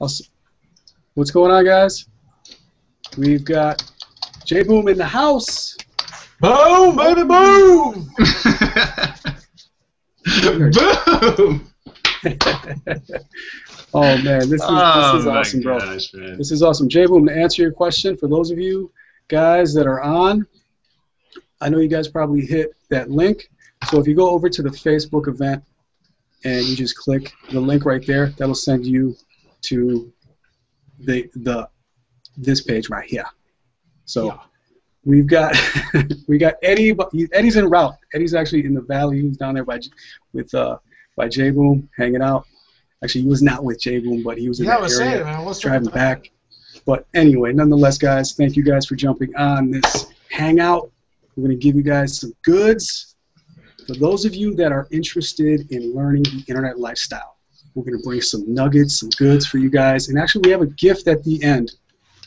What's going on, guys? We've got J-Boom in the house. Boom, baby, boom! Boom! Oh man, this is awesome, bro. Gosh, man. This is awesome. J-Boom, to answer your question, for those of you guys that are on, I know you guys probably hit that link. So if you go over to the Facebook event and you just click the link right there, that'll send you to this page right here. So yeah. We've got Eddie. Eddie's en route. Eddie's actually in the valley. He's down there by J-Boom hanging out. Actually, he was not with J-Boom, but he was in that area driving back. But anyway, nonetheless, guys, thank you guys for jumping on this hangout. We're going to give you guys some goods. For those of you that are interested in learning the internet lifestyle, we're going to bring some nuggets, some goods for you guys. And actually, we have a gift at the end.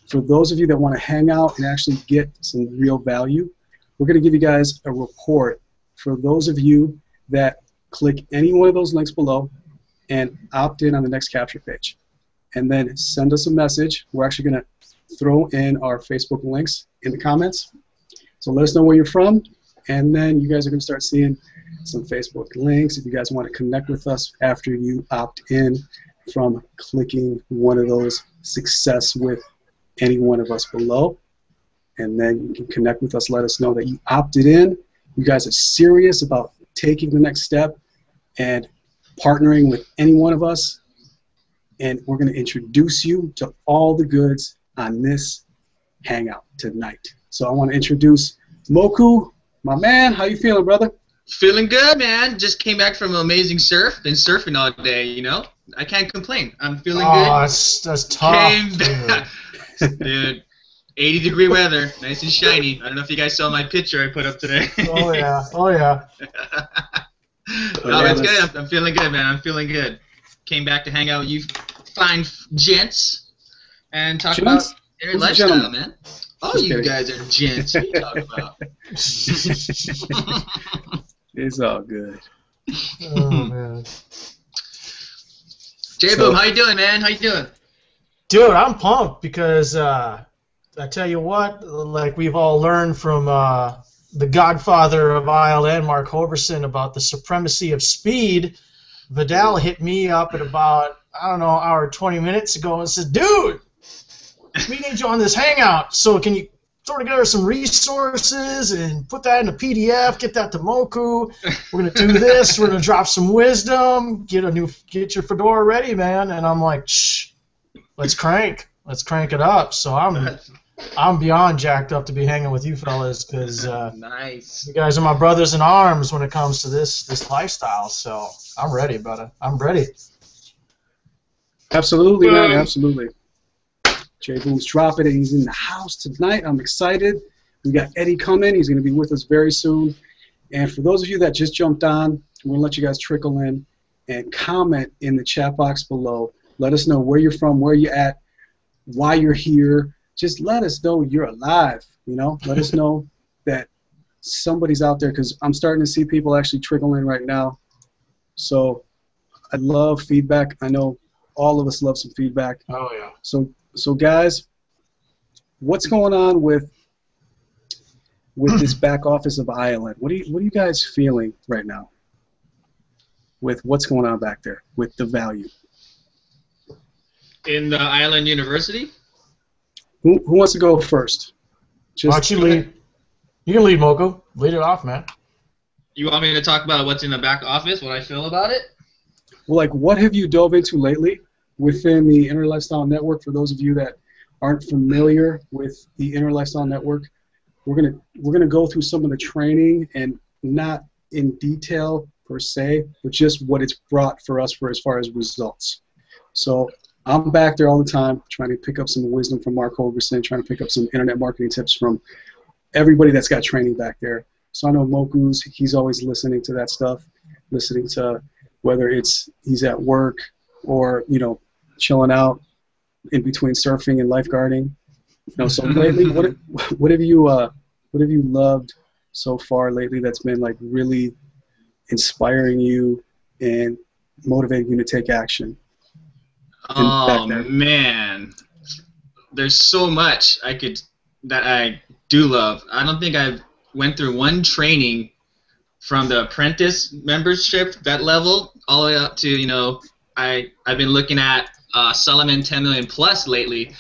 For those of you that want to hang out and actually get some real value, we're going to give you guys a report for those of you that click any one of those links below and opt in on the next capture page. And then send us a message. We're actually going to throw in our Facebook links in the comments. So let us know where you're from, and then you guys are going to start seeing some Facebook links if you guys want to connect with us after you opt in from clicking one of those success with any one of us below. And then you can connect with us, let us know that you opted in. You guys are serious about taking the next step and partnering with any one of us. And we're going to introduce you to all the goods on this hangout tonight. So I want to introduce Moku, my man. How you feeling, brother? Feeling good, man. Just came back from an amazing surf. Been surfing all day, you know. I can't complain. I'm feeling good. Oh, that's tough, dude. 80-degree weather, nice and shiny. I don't know if you guys saw my picture I put up today. Oh yeah, oh yeah. No, it's good. I'm feeling good, man. I'm feeling good. Came back to hang out with you fine gents and talk about internet lifestyle, man. Oh, you guys are gents. What are you talking about? It's all good. Oh man. J-Boom, how you doing, man? How you doing? Dude, I'm pumped because I tell you what, like we've all learned from the godfather of ILN, Mark Hoverson, about the supremacy of speed. Vidal hit me up at about, I don't know, an hour 20 minutes ago and said, dude, we need you on this hangout, so can you throw together some resources and put that in a PDF, get that to Moku. We're going to do this, we're going to drop some wisdom, get your fedora ready, man. And I'm like, shh, let's crank it up. So I'm beyond jacked up to be hanging with you fellas because nice. You guys are my brothers in arms when it comes to this lifestyle. So I'm ready, brother. I'm ready. Absolutely, man. Absolutely. J-Boom's dropping it. He's in the house tonight. I'm excited. We got Eddie coming. He's going to be with us very soon. And for those of you that just jumped on, we're going to let you guys trickle in and comment in the chat box below. Let us know where you're from, where you're at, why you're here. Just let us know you're alive, you know. Let us know that somebody's out there, because I'm starting to see people actually trickle in right now. So I love feedback. I know all of us love some feedback. Oh, yeah. So guys, what's going on with this back office of ILN? What are you guys feeling right now with what's going on back there with the value? In the ILN University? Who wants to go first? Why don't you lead? You can lead, Moku. Lead it off, man. You want me to talk about what's in the back office, what I feel about it? Well, like, what have you dove into lately within the Internet Lifestyle Network? For those of you that aren't familiar with the Internet Lifestyle Network, we're gonna go through some of the training, and not in detail per se, but just what it's brought for us for as far as results. So I'm back there all the time trying to pick up some wisdom from Mark Hoverson, trying to pick up some internet marketing tips from everybody that's got training back there. So I know Moku's, he's always listening to that stuff, listening to whether it's he's at work or, you know, chilling out in between surfing and lifeguarding. You know, so lately, what have you loved so far lately that's been like really inspiring you and motivating you to take action? Oh man, there's so much that I do love. I don't think I've went through one training from the apprentice membership, that level, all the way up to, you know, I've been looking at Solomon 10 million plus lately,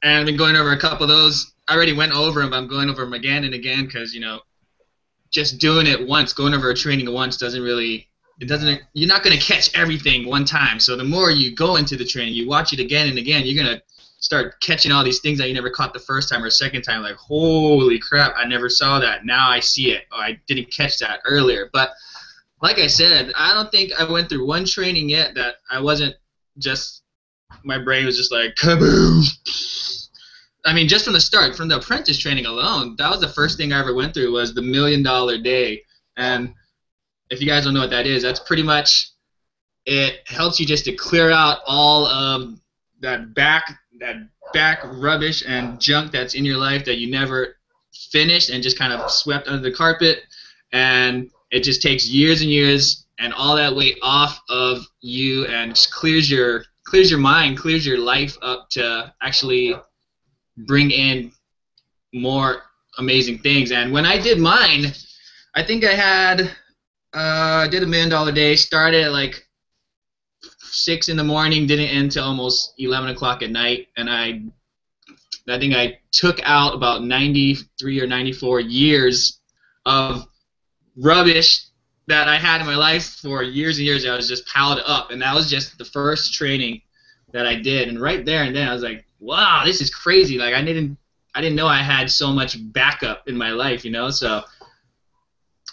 and I've been going over a couple of those. I already went over them, but I'm going over them again and again because, you know, just doing it once, going over a training once you're not going to catch everything one time. So the more you go into the training, you watch it again and again, you're going to start catching all these things that you never caught the first time or second time. Like, holy crap, I never saw that. Now I see it. Oh, I didn't catch that earlier. But like I said, I don't think I went through one training yet that I wasn't just, my brain was just like, kaboom. I mean, just from the start, from the apprentice training alone, that was the first thing I ever went through was the $1 Million Day. And if you guys don't know what that is, that's pretty much, it helps you just to clear out all of that back rubbish and junk that's in your life that you never finished and just kind of swept under the carpet, and it just takes years and years and all that weight off of you and just clears your mind, clears your life up to actually bring in more amazing things. And when I did mine, I think I did a $1 Million Day, started at like 6 in the morning, didn't end till almost 11 o'clock at night, and I think I took out about 93 or 94 years of rubbish that I had in my life for years and years. I was just piled up, and that was just the first training that I did. And right there and then I was like, wow, this is crazy. Like I didn't know I had so much backup in my life, you know. So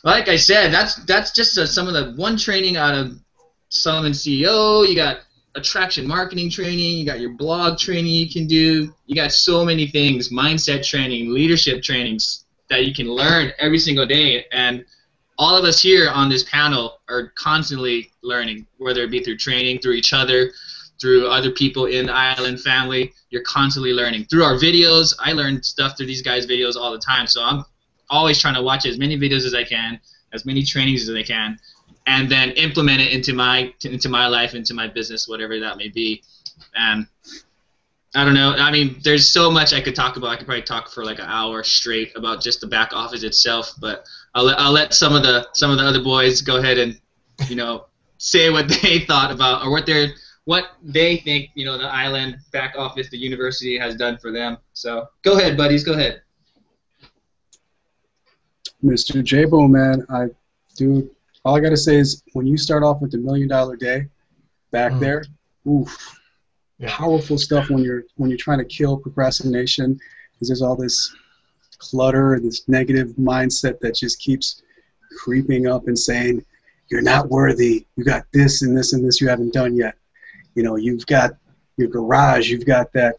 like I said, that's just some of the one training out of Solomon CEO. You got attraction marketing training, you got your blog training you can do, you got so many things, mindset training, leadership trainings that you can learn every single day. And all of us here on this panel are constantly learning, whether it be through training, through each other, through other people in the Island family. You're constantly learning. Through our videos, I learn stuff through these guys' videos all the time, so I'm always trying to watch as many videos as I can, as many trainings as I can, and then implement it into my life, into my business, whatever that may be. And I don't know. I mean, there's so much I could talk about. I could probably talk for like an hour straight about just the back office itself. But I'll let some of the other boys go ahead and, you know, say what they thought about, or what they think, you know, the Island back office, the university has done for them. So go ahead, buddies. Go ahead. Mr. J-Boom, man, all I gotta say is when you start off with the $1 Million Day back there, oof, powerful stuff when you're trying to kill procrastination, because there's all this clutter and this negative mindset that just keeps creeping up and saying you're not worthy, you got this and this and this you haven't done yet. You know, you've got your garage, you've got that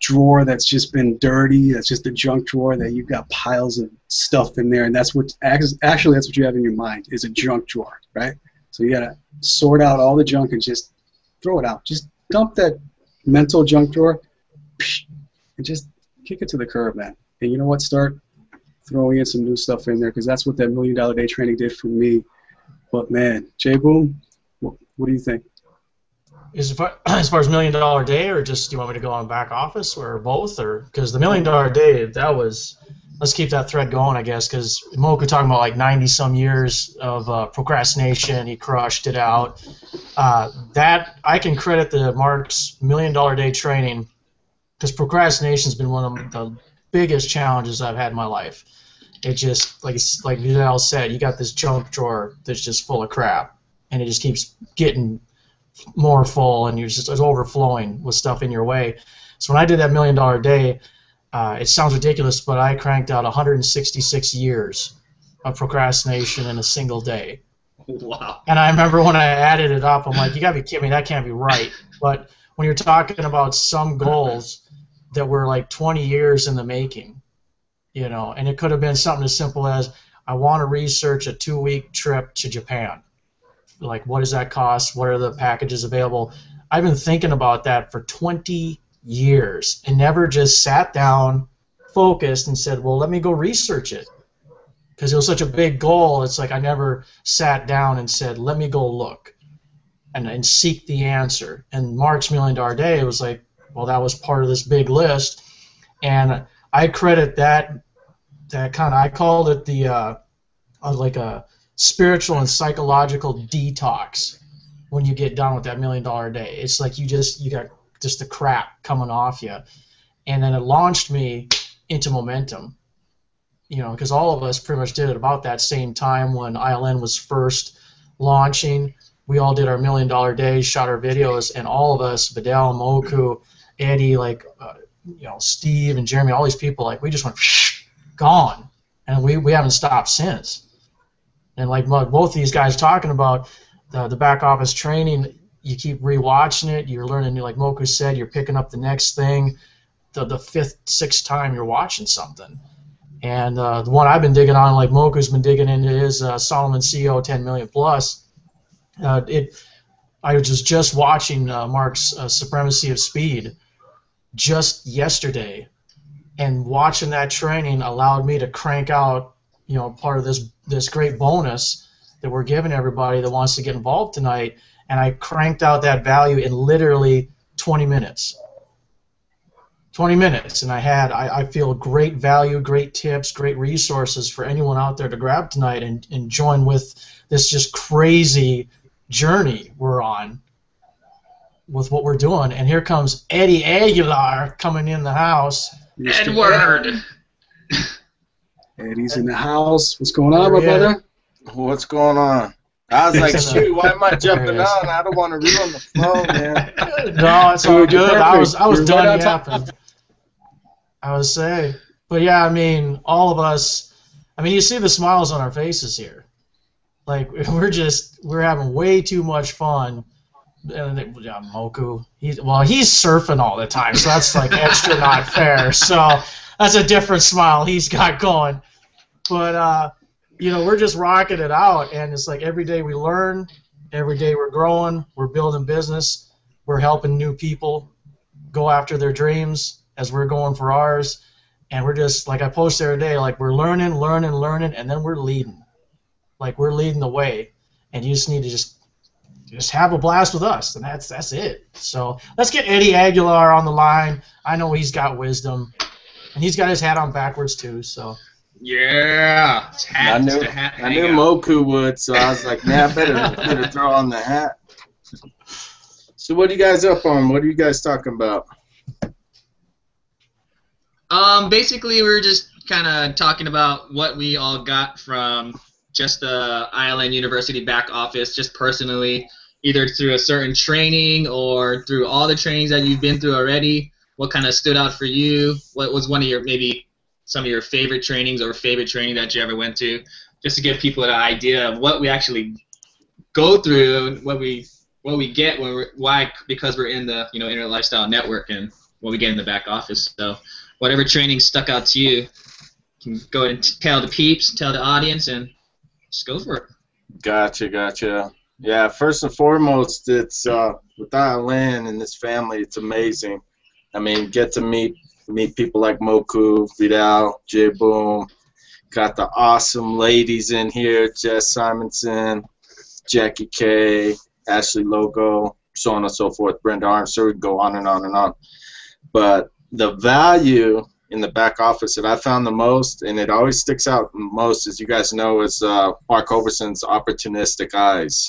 drawer that's just been dirty, that's just a junk drawer that you've got piles of stuff in there, and that's what actually that's what you have in your mind, is a junk drawer, right? So you gotta sort out all the junk and just throw it out. Just dump that mental junk drawer and just kick it to the curb, man. And you know what? Start throwing in some new stuff in there, because that's what that $1 Million Day training did for me. But man, J-Boom, what do you think? As far as $1 Million Day, or just do you want me to go on back office, or both? Or because the $1 Million Day, that was, let's keep that thread going, I guess, because Moku talking about like 90-some years of procrastination, he crushed it out. That I can credit the Mark's $1 Million Day training, because procrastination has been one of the biggest challenges I've had in my life. It just, like Vidal said, you got this junk drawer that's just full of crap, and it just keeps getting more full, and it's overflowing with stuff in your way. So when I did that $1 Million Day, it sounds ridiculous, but I cranked out 166 years of procrastination in a single day. Wow. And I remember when I added it up, I'm like, you gotta be kidding me, that can't be right. But when you're talking about some goals that were like 20 years in the making, you know, and it could have been something as simple as, I want to research a 2-week trip to Japan. Like, what does that cost? What are the packages available? I've been thinking about that for 20 years and never just sat down, focused, and said, well, let me go research it. Because it was such a big goal, it's like I never sat down and said, let me go look. and seek the answer. And Mark's $1 Million Day was like, well, that was part of this big list, and I credit that kind of, I called it the like a spiritual and psychological detox when you get done with that $1 Million Day. It's like you got just the crap coming off you, and then it launched me into momentum. You know, because all of us pretty much did it about that same time when ILN was first launching. We all did our $1 Million Days, shot our videos, and all of us, Vidal, Moku, Eddie, like you know, Steve and Jeremy, all these people, like we just went gone, and we haven't stopped since. And like both these guys talking about the back office training, you keep rewatching it, you're learning, like Moku said, you're picking up the next thing, the fifth, sixth time you're watching something. And the one I've been digging on, like Moku's been digging into, is Solomon CEO 10 million plus. I was just watching Mark's Supremacy of Speed just yesterday, and watching that training allowed me to crank out, you know, part of this great bonus that we're giving everybody that wants to get involved tonight, and I cranked out that value in literally 20 minutes. 20 minutes, and I feel great value, great tips, great resources for anyone out there to grab tonight and join with this just crazy journey we're on with what we're doing. And here comes Eddie Aguilar coming in the house. Edward! Eddie's in the house. What's going on, my brother? What's going on? I was like, shoot, why am I jumping on? I don't want to ruin the flow, man. No, it's all good. I was done yapping. I would say. But yeah, I mean, all of us, I mean, you see the smiles on our faces here. Like, we're having way too much fun. And Moku, he's surfing all the time, so that's like extra not fair. So that's a different smile he's got going. But you know, we're just rocking it out, and it's like every day we learn, every day we're growing, we're building business, we're helping new people go after their dreams as we're going for ours, and we're just, like I posted every day, like we're learning, and then we're leading. Like we're leading the way, and you just need to just have a blast with us, and that's it. So let's get Eddie Aguilar on the line. I know he's got wisdom, and he's got his hat on backwards too. So yeah, I knew Moku would, so I was like, man, I better throw on the hat. So what are you guys up on? What are you guys talking about? Basically, we're just kind of talking about what we all got from just the ILN University back office, just personally, either through a certain training or through all the trainings that you've been through already. What kind of stood out for you? What was one of your, maybe some of your favorite trainings or favorite training that you ever went to? Just to give people an idea of what we actually go through, what we get, because we're in the Internet Lifestyle Network and what we get in the back office. So whatever training stuck out to you, you can go ahead and tell the peeps, tell the audience, and just go for it. Gotcha. Yeah, first and foremost, it's with ILN and this family, it's amazing. I mean, get to meet people like Moku, Vidal, J Boom. Got the awesome ladies in here, Jess Simonson, Jackie K, Ashley Logo, so on and so forth, Brenda Arms, so we can go on and on and on. But the value in the back office that I found the most, and it always sticks out most, as you guys know, is Mark Overson's opportunistic eyes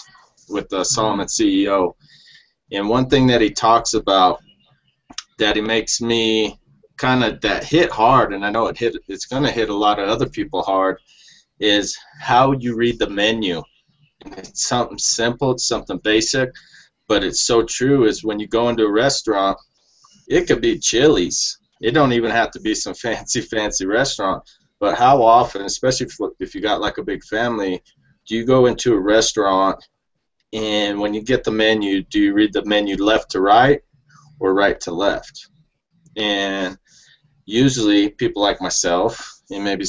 with the Solomon CEO. And one thing that he talks about that he makes me kind of that hit hard, and I know it's going to hit a lot of other people hard, is how you read the menu. And it's something simple, it's something basic, but it's so true. Is when you go into a restaurant, it could be Chili's. It don't even have to be some fancy restaurant. But how often, especially if you got like a big family, do you go into a restaurant and when you get the menu, do you read the menu left to right or right to left? And usually people like myself, and maybe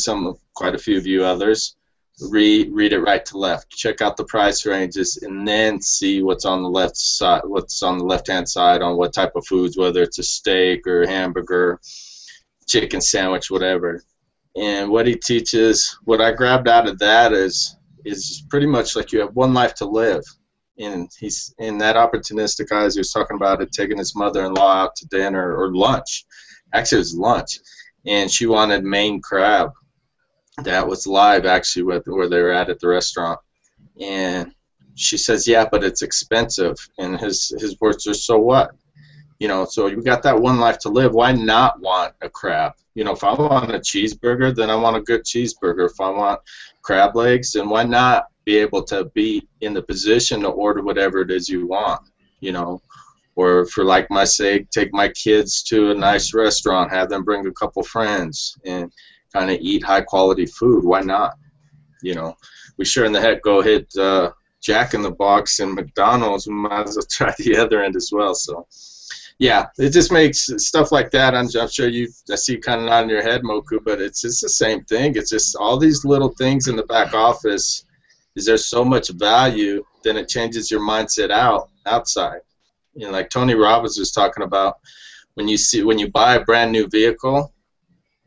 quite a few of you others, read it right to left. Check out the price ranges and then see what's on the left side, what's on the left-hand side on what type of foods, whether it's a steak or a hamburger, chicken sandwich, whatever. And what he teaches, what I grabbed out of that is pretty much like you have one life to live. And he's in that opportunistic guy, as he was talking about it, taking his mother-in-law out to dinner or lunch. Actually, it was lunch, and she wanted Maine crab. That was live, actually, where they were at the restaurant. And she says, "Yeah, but it's expensive." And his words are, "So what? You know, so you got that one life to live. Why not want a crab? You know, if I want a cheeseburger, then I want a good cheeseburger. If I want crab legs, then why not be able to be in the position to order whatever it is you want, you know, or for like my sake, take my kids to a nice restaurant, have them bring a couple friends and kind of eat high quality food. Why not? You know, we sure in the heck go hit Jack in the Box and McDonald's. We might as well try the other end as well. So yeah, it just makes stuff like that. I'm sure I see you kind of nodding your head, Moku, but it's just the same thing. It's just all these little things in the back office. Is there so much value, then it changes your mindset outside. You know, like Tony Robbins was talking about, when you buy a brand new vehicle,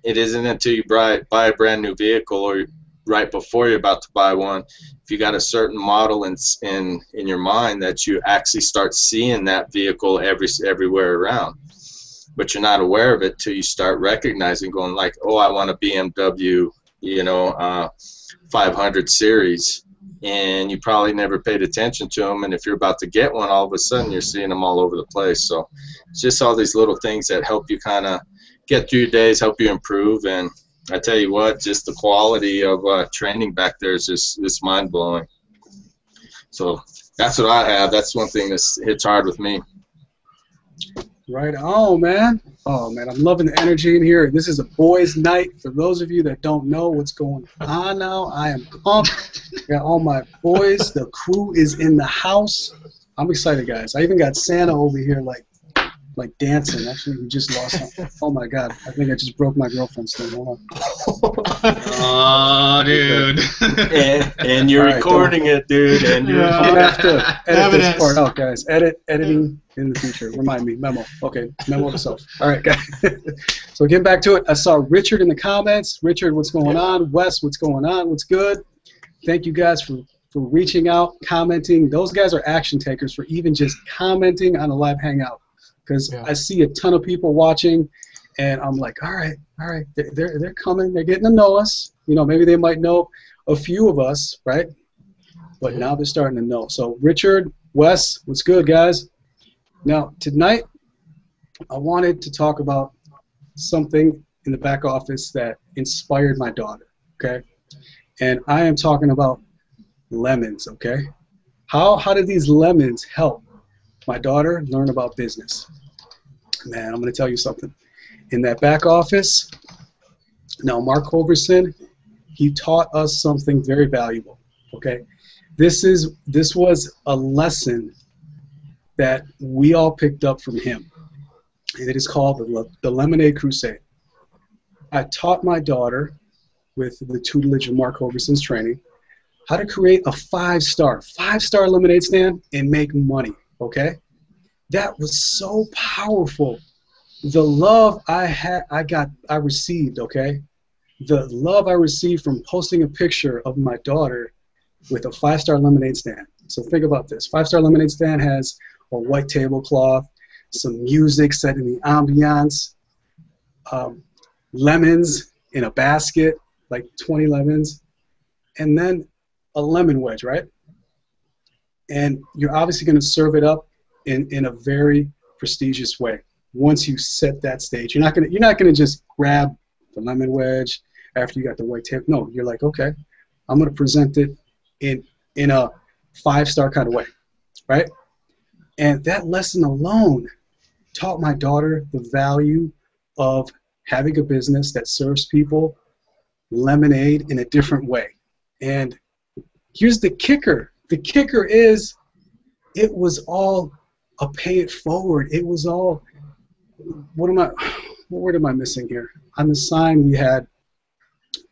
it isn't until you buy a brand new vehicle or right before you're about to buy one, if you got a certain model in your mind, that you actually start seeing that vehicle everywhere around. But you're not aware of it till you start recognizing, going like, oh, I want a BMW, you know, 500 series. And you probably never paid attention to them, and if you're about to get one, all of a sudden you're seeing them all over the place. So it's just all these little things that help you kind of get through your days, help you improve. And I tell you what, just the quality of training back there is just mind-blowing. So that's what I have. That's one thing that hits hard with me. Right on, man. Oh, man, I'm loving the energy in here. This is a boys' night. For those of you that don't know what's going on now, I am pumped. Got all my boys. The crew is in the house. I'm excited, guys. I even got Santa over here, like dancing. Actually, we just lost him. Oh, my God. I think I just broke my girlfriend's thing. Hold on. Oh, dude. and you're recording it, dude. And you're I'm going to have to edit this part out, guys. Editing in the future. Remind me. Memo. Okay. Memo to self. All right, guys. So getting back to it, I saw Richard in the comments. Richard, what's going on? Wes, what's going on? What's good? Thank you guys for reaching out, commenting. Those guys are action takers for even just commenting on a live hangout. Because I see a ton of people watching, and I'm like, all right, they're coming, they're getting to know us. You know, maybe they might know a few of us, right? But now they're starting to know. So Richard, Wes, what's good, guys? Now tonight, I wanted to talk about something in the back office that inspired my daughter. Okay, and I am talking about lemons. Okay, how did these lemons help my daughter learn about business? Man, I'm going to tell you something. In that back office, now Mark Hoverson, he taught us something very valuable. Okay, this was a lesson that we all picked up from him, and it is called the Lemonade Crusade. I taught my daughter, with the tutelage of Mark Hoverson's training, how to create a five-star lemonade stand and make money. Okay. That was so powerful. The love I received, okay? The love I received from posting a picture of my daughter with a 5-star lemonade stand. So think about this. 5-star lemonade stand has a white tablecloth, some music set in the ambiance, lemons in a basket, like 20 lemons, and then a lemon wedge, right? And you're obviously going to serve it up in a very prestigious way. Once you set that stage, you're not gonna just grab the lemon wedge after you got the white tape. No, you're like, okay, I'm gonna present it in a 5-star kind of way, right? And that lesson alone taught my daughter the value of having a business that serves people lemonade in a different way. And here's the kicker. The kicker is, it was all a pay it forward. It was all, what word am I missing here? On the sign we had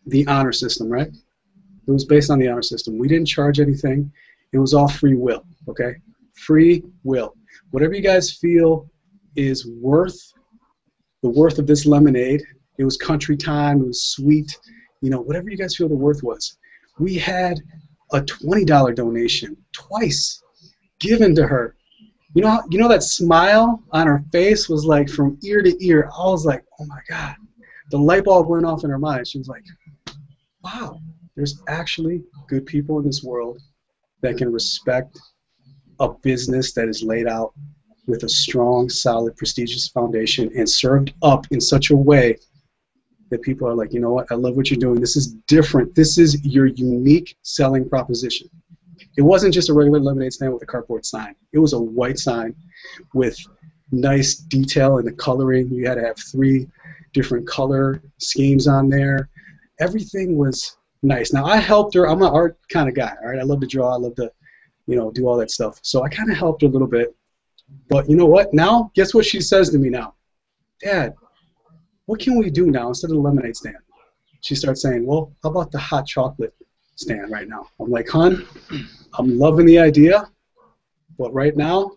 the honor system, right? It was based on the honor system. We didn't charge anything. It was all free will, okay? Free will. Whatever you guys feel is worth the worth of this lemonade. It was country time. It was sweet. You know, whatever you guys feel the worth was. We had a $20 donation twice. given to her. You know that smile on her face was like from ear to ear. I was like, oh my God. The light bulb went off in her mind. She was like, wow, there's actually good people in this world that can respect a business that is laid out with a strong, solid, prestigious foundation and served up in such a way that people are like, you know what, I love what you're doing. This is different. This is your unique selling proposition. It wasn't just a regular lemonade stand with a cardboard sign. It was a white sign with nice detail in the coloring. You had to have 3 different color schemes on there. Everything was nice. Now, I helped her. I'm an art kind of guy, all right? I love to draw. I love to, do all that stuff. So I kind of helped her a little bit. But you know what? Now, guess what she says to me now? Dad, what can we do now instead of the lemonade stand? She starts saying, well, how about the hot chocolate stand right now? I'm like, hon, I'm loving the idea, but right now,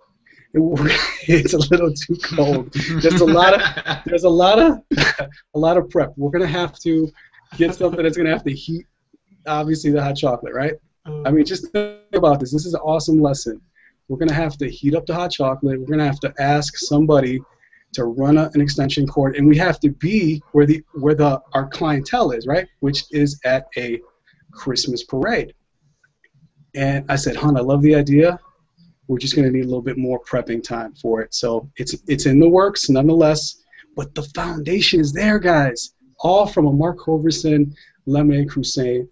it's a little too cold. There's a lot of prep. We're gonna have to get something that's gonna have to heat, obviously, the hot chocolate, right? I mean, just think about this. This is an awesome lesson. We're gonna have to heat up the hot chocolate. We're gonna have to ask somebody to run an extension cord, and we have to be where our clientele is, right? Which is at a Christmas parade. And I said, hon, I love the idea. We're just going to need a little bit more prepping time for it. So it's in the works nonetheless, but the foundation is there, guys. All from a Mark Hoverson Lemonade Crusade,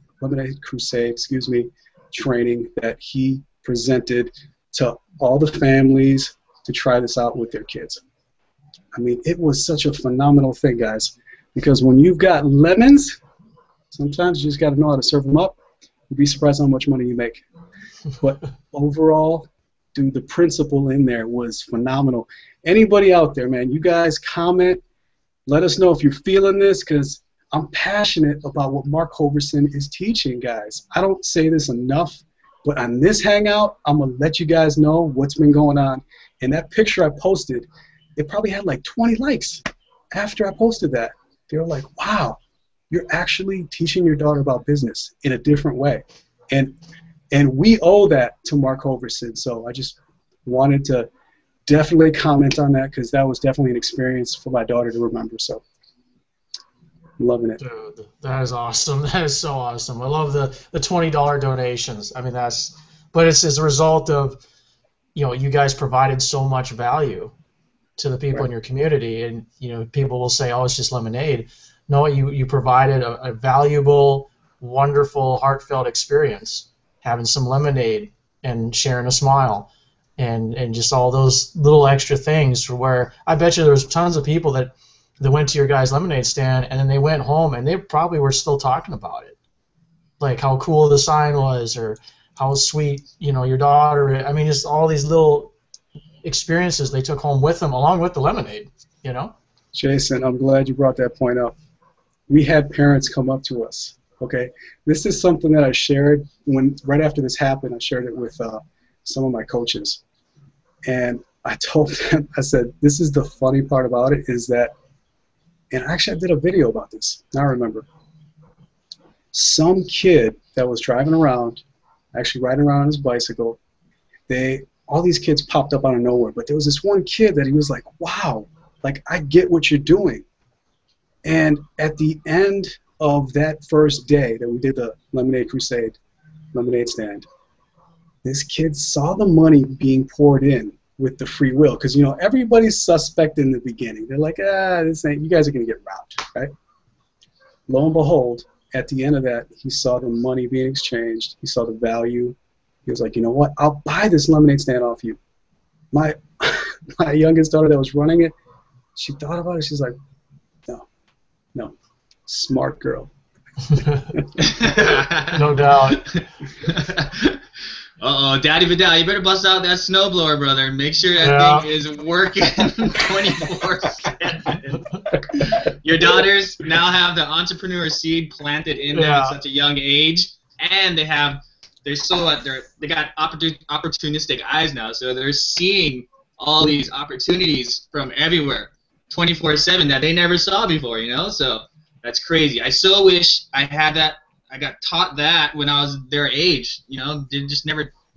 training that he presented to all the families to try this out with their kids. I mean, it was such a phenomenal thing, guys, because when you've got lemons, sometimes you just got to know how to serve them up. You'd be surprised how much money you make. But overall, dude, the principle in there was phenomenal. Anybody out there, man, you guys comment. Let us know if you're feeling this, because I'm passionate about what Mark Hoverson is teaching, guys. I don't say this enough, but on this Hangout, I'm going to let you guys know what's been going on. And that picture I posted, it probably had like 20 likes after I posted that. They were like, wow, you're actually teaching your daughter about business in a different way. And we owe that to Mark Hoverson. So I just wanted to definitely comment on that, because that was definitely an experience for my daughter to remember. So I'm loving it. Dude, that is awesome. That is so awesome. I love the $20 donations. I mean, but it's as a result of, you guys provided so much value to the people in your community. And, people will say, oh, it's just lemonade. No, you provided a valuable, wonderful, heartfelt experience, having some lemonade and sharing a smile and just all those little extra things, where I bet you there was tons of people that went to your guys' lemonade stand and then they went home and they probably were still talking about it. Like how cool the sign was, or how sweet, your daughter. I mean, just all these little experiences they took home with them along with the lemonade, Jason, I'm glad you brought that point up. We had parents come up to us. Okay, this is something that I shared right after this happened. I shared it with some of my coaches, and I told them, I said, this is the funny part about it, is that, and actually I did a video about this, now I remember. Some kid that was driving around, actually riding around on his bicycle, all these kids popped up out of nowhere, but there was this one kid that he was like, wow, like, I get what you're doing. And at the end of that first day that we did the Lemonade Crusade, lemonade stand, this kid saw the money being poured in with the free will, because everybody's suspect in the beginning. They're like, this ain't, you guys are gonna get robbed, right? Lo and behold, at the end of that, he saw the money being exchanged. He saw the value. He was like, you know what? I'll buy this lemonade stand off you. My youngest daughter that was running it, she thought about it. She's like, no, smart girl. No doubt. Uh-oh, Daddy Vidal, you better bust out that snowblower, brother. Make sure that thing is working 24/7. Your daughters now have the entrepreneur seed planted in them at such a young age, and they got opportunistic eyes now, so they're seeing all these opportunities from everywhere, 24/7 that they never saw before. So that's crazy. I so wish I had that. I got taught that when I was their age. No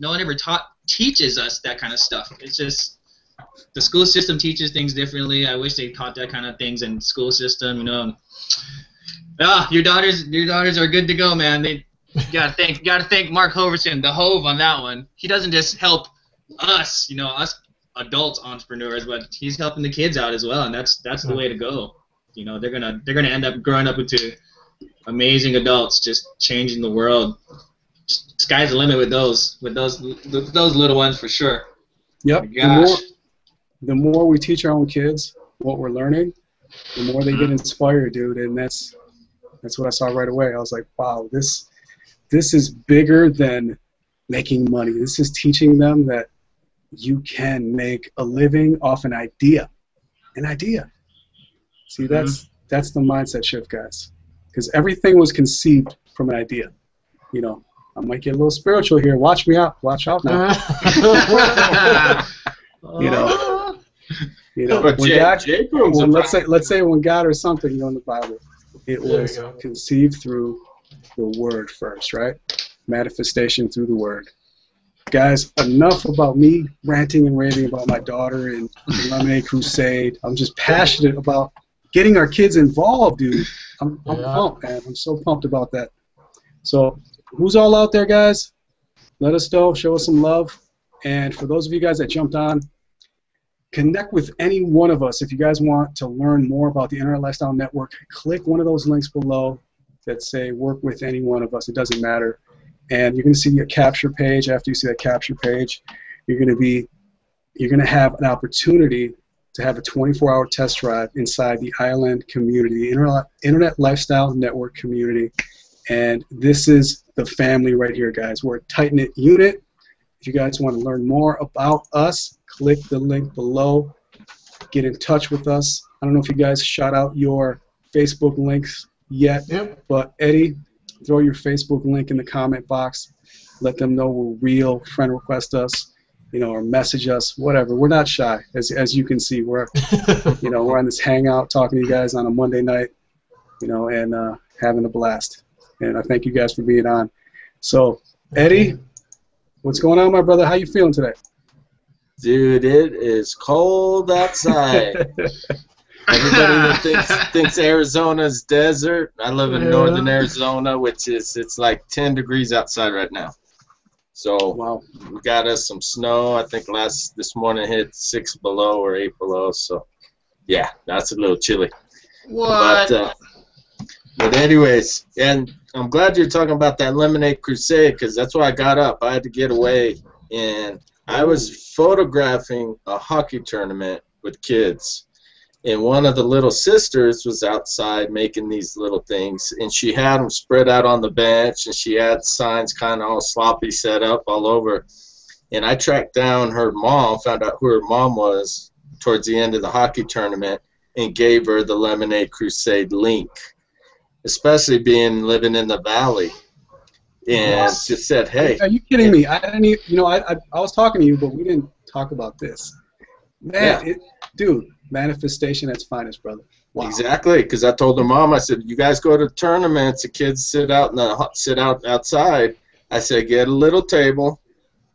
one ever taught teaches us that kind of stuff. It's just the school system teaches things differently. I wish they taught that kind of things in school system. You know, your daughters are good to go, man. They gotta thank Mark Hoverson, the Hove, on that one. He doesn't just help us, you know, us adult entrepreneurs, but he's helping the kids out as well, and that's the way to go. You know, they're gonna end up growing up into amazing adults, just changing the world. Sky's the limit with those little ones for sure. Yep. The more we teach our own kids what we're learning, the more they get inspired, dude. And that's what I saw right away. I was like, wow, this is bigger than making money. This is teaching them that you can make a living off an idea. An idea. See, that's the mindset shift, guys. Because everything was conceived from an idea. You know, I might get a little spiritual here. Watch me out. Watch out now. You know, when God, let's say when God or something, you know, in the Bible, it was conceived through the Word first, right? Manifestation through the Word. Guys, enough about me ranting and raving about my daughter and the Lemonade Crusade. I'm just passionate about getting our kids involved, dude. I'm pumped, man. I'm so pumped about that. So, who's all out there, guys? Let us know. Show us some love. And for those of you guys that jumped on, connect with any one of us. If you guys want to learn more about the Internet Lifestyle Network, click one of those links below that say work with any one of us. It doesn't matter. And you're going to see a capture page. After you see that capture page, you're going to have an opportunity to have a 24-hour test drive inside the Island community, Internet Lifestyle Network community. And this is the family right here, guys. We're a tight-knit unit. If you guys want to learn more about us, click the link below. Get in touch with us. I don't know if you guys shout out your Facebook links yet, but Eddie, throw your Facebook link in the comment box. Let them know we're real. Friend request us, you know, or message us, whatever. We're not shy, as you can see. We're, you know, we're on this hangout talking to you guys on a Monday night, you know, and having a blast. And I thank you guys for being on. So, Eddie, what's going on, my brother? How you feeling today? Dude, it is cold outside. Everybody that thinks Arizona's desert. I live in northern Arizona, which is, it's like 10 degrees outside right now. So we got us some snow. I think this morning hit 6 below or 8 below. So yeah, that's a little chilly. What? But anyways, and I'm glad you're talking about that Lemonade Crusade, because that's why I got up. I had to get away, and I was photographing a hockey tournament with kids. And one of the little sisters was outside making these little things, and she had them spread out on the bench, and she had signs kind of all sloppy set up all over. And I tracked down her mom, found out who her mom was towards the end of the hockey tournament, and gave her the Lemonade Crusade link, especially living in the valley. And just said, hey. Are you kidding me? I didn't even, you know, I was talking to you, but we didn't talk about this. Man, dude. Manifestation at its finest, brother. Wow. Exactly, because I told her mom, I said, you guys go to tournaments, the kids sit out outside. I said, get a little table,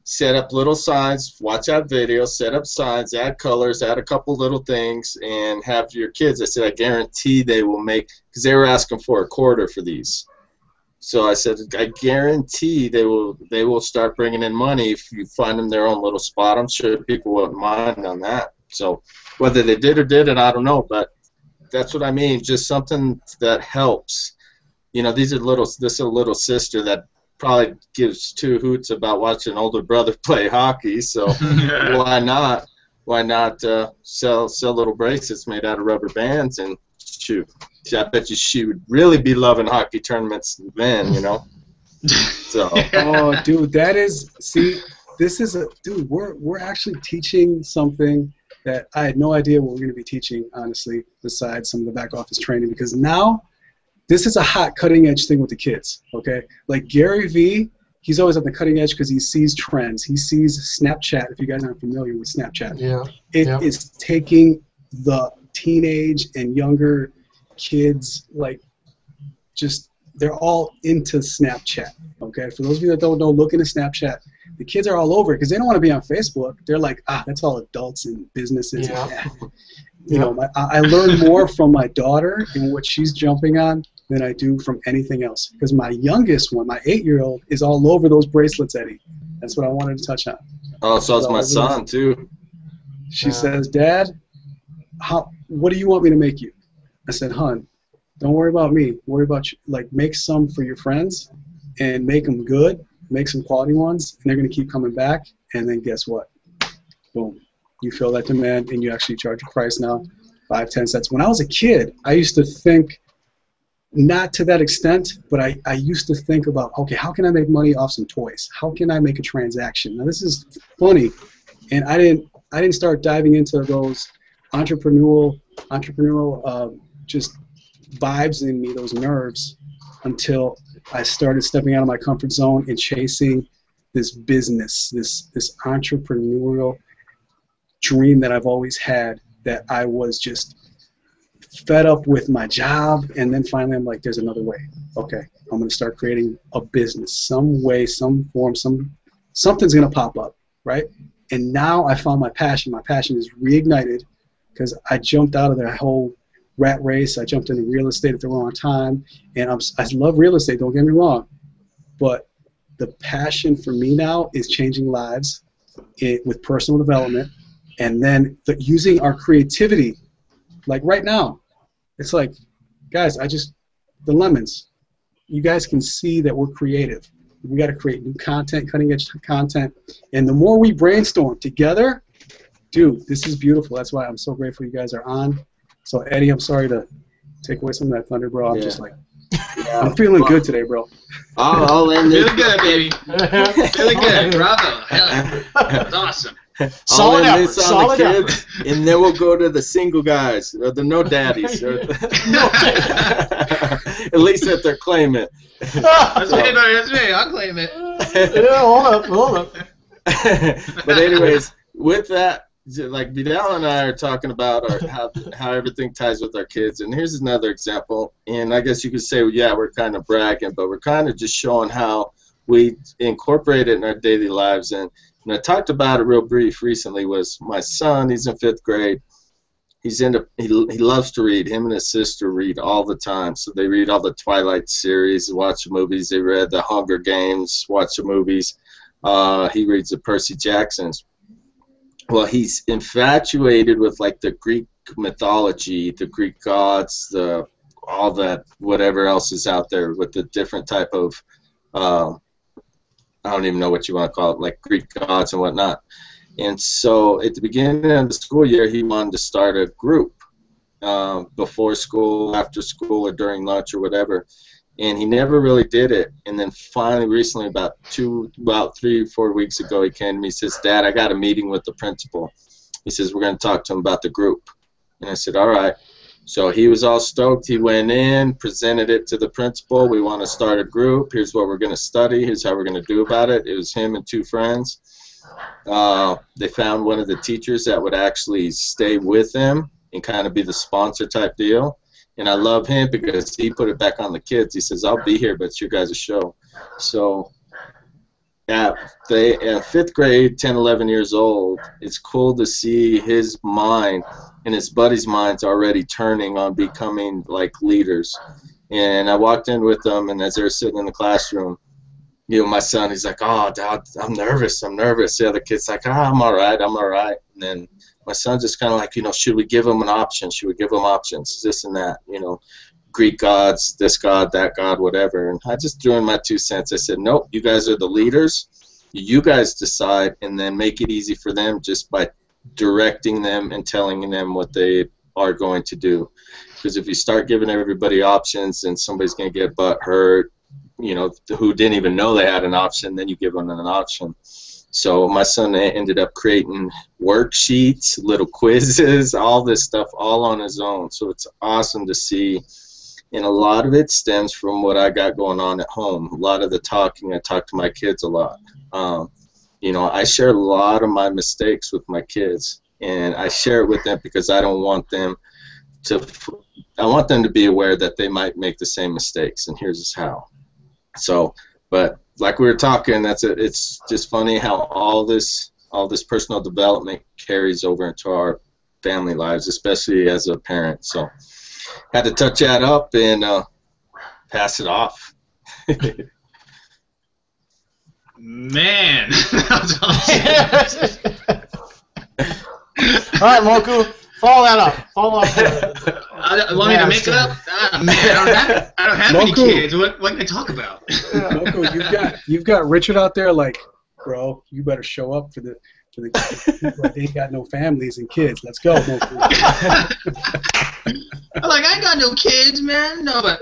set up little signs, watch out videos, set up signs, add colors, add a couple little things, and have your kids. I said, I guarantee they will make, because they were asking for a quarter for these. So I said, I guarantee they will start bringing in money if you find them their own little spot. I'm sure people wouldn't mind on that. So whether they did or didn't, I don't know, but that's what I mean. Just something that helps. You know, this is a little sister that probably gives 2 hoots about watching an older brother play hockey. So why not? Why not sell little bracelets made out of rubber bands and shoot? I bet you she would really be loving hockey tournaments then, you know. So. Oh, dude, dude. We're actually teaching something that I had no idea what we're going to be teaching, honestly, besides some of the back office training, because now this is a hot cutting edge thing with the kids, okay? Like Gary Vee, he's always on the cutting edge because he sees trends. He sees Snapchat, if you guys aren't familiar with Snapchat. It is taking the teenage and younger kids, like, just, they're all into Snapchat, okay? For those of you that don't know, look into Snapchat. the kids are all over because they don't want to be on Facebook. They're like, that's all adults and businesses. Yeah. You know, I learn more from my daughter and what she's jumping on than I do from anything else. Because my youngest one, my 8-year-old, is all over those bracelets, Eddie. That's what I wanted to touch on. Oh, so it's my son too. She says, Dad, what do you want me to make you? I said, Hun, don't worry about me. Worry about you. Like, make some for your friends and make them good. Make some quality ones, and they're going to keep coming back. And then guess what? Boom. You feel that demand, and you actually charge a price now, 5, 10 cents. When I was a kid, I used to think, not to that extent, but I used to think about, okay, how can I make money off some toys? How can I make a transaction? Now, this is funny, and I didn't start diving into those entrepreneurial just vibes in me, those nerves, until I started stepping out of my comfort zone and chasing this business, this entrepreneurial dream that I've always had, that I was just fed up with my job. And then finally I'm like, there's another way. Okay, I'm going to start creating a business, some way, some form, something's going to pop up, right? And now I found my passion. My passion is reignited because I jumped out of that whole rat race. I jumped into real estate at the wrong time, and I love real estate, don't get me wrong, but the passion for me now is changing lives with personal development, and then using our creativity. Like right now, it's like, guys, the lemons, you guys can see that we're creative. We got to create new content, cutting edge content, and the more we brainstorm together, dude, this is beautiful. That's why I'm so grateful you guys are on. So Eddie, I'm sorry to take away some of that thunder, bro. I'm just like, I'm feeling good today, bro. I'll end it. Feeling good, baby. Feeling good. Bravo. Hell, that's awesome. Solid effort. Solid effort. And then we'll go to the single guys, or the no daddies. At least that they're claiming. That's me, buddy. That's me. I'll claim it. Yeah, hold up. But anyways, with that, like Vidal and I are talking about how everything ties with our kids, and here's another example. And I guess you could say, well, yeah, we're kind of bragging, but we're kind of just showing how we incorporate it in our daily lives. And I talked about it real brief recently. Was my son? He's in 5th grade. He loves to read. Him and his sister read all the time. So they read all the Twilight series, watch the movies. They read the Hunger Games, watch the movies. He reads the Percy Jacksons. Well, he's infatuated with like the Greek mythology, the Greek gods, all that whatever else is out there with the different type of I don't even know what you want to call it, like Greek gods and whatnot. And so at the beginning of the school year, he wanted to start a group before school, after school, or during lunch or whatever. And he never really did it. And then finally, recently, about 3 or 4 weeks ago, he came to me. He says, Dad, I got a meeting with the principal. He says, we're going to talk to him about the group. And I said, all right. So he was all stoked. He went in, presented it to the principal. We want to start a group. Here's what we're going to study. Here's how we're going to do about it. It was him and 2 friends. They found one of the teachers that would actually stay with them and kind of be the sponsor type deal. And I love him because he put it back on the kids. He says, I'll be here, but it's your guys' show. So at 5th grade, 10, 11 years old, it's cool to see his mind and his buddies' minds already turning on becoming like leaders. And I walked in with them, and as they were sitting in the classroom, you know, my son, he's like, oh, Dad, I'm nervous. The other kid's like, I'm all right. And then my son's just kind of like, you know, should we give them an option? Should we give them options, this and that, you know, Greek gods, this god, that god, whatever. And I just threw in my 2 cents. I said, nope, you guys are the leaders. You guys decide, and then make it easy for them just by directing them and telling them what they are going to do. Because if you start giving everybody options, then somebody's going to get butt hurt, you know, who didn't even know they had an option, then you give them an option. So my son ended up creating worksheets, little quizzes, all this stuff all on his own. So it's awesome to see. And a lot of it stems from what I got going on at home. A lot of the talking, I talk to my kids a lot. You know, I share a lot of my mistakes with my kids, and I share it with them because I don't want them to, I want them to be aware that they might make the same mistakes, and here's how. So, but like we were talking, it's just funny how all this personal development carries over into our family lives, especially as a parent. So had to touch that up and pass it off. Man, that was awesome. All right, Moku, follow that up. Follow up. Want me to make it up? Man, I don't have any kids. What can I talk about? Moku, you've got Richard out there. Like, bro, you better show up for the people that ain't got no families and kids. Let's go, Moku. I'm like, I ain't got no kids, man. No, but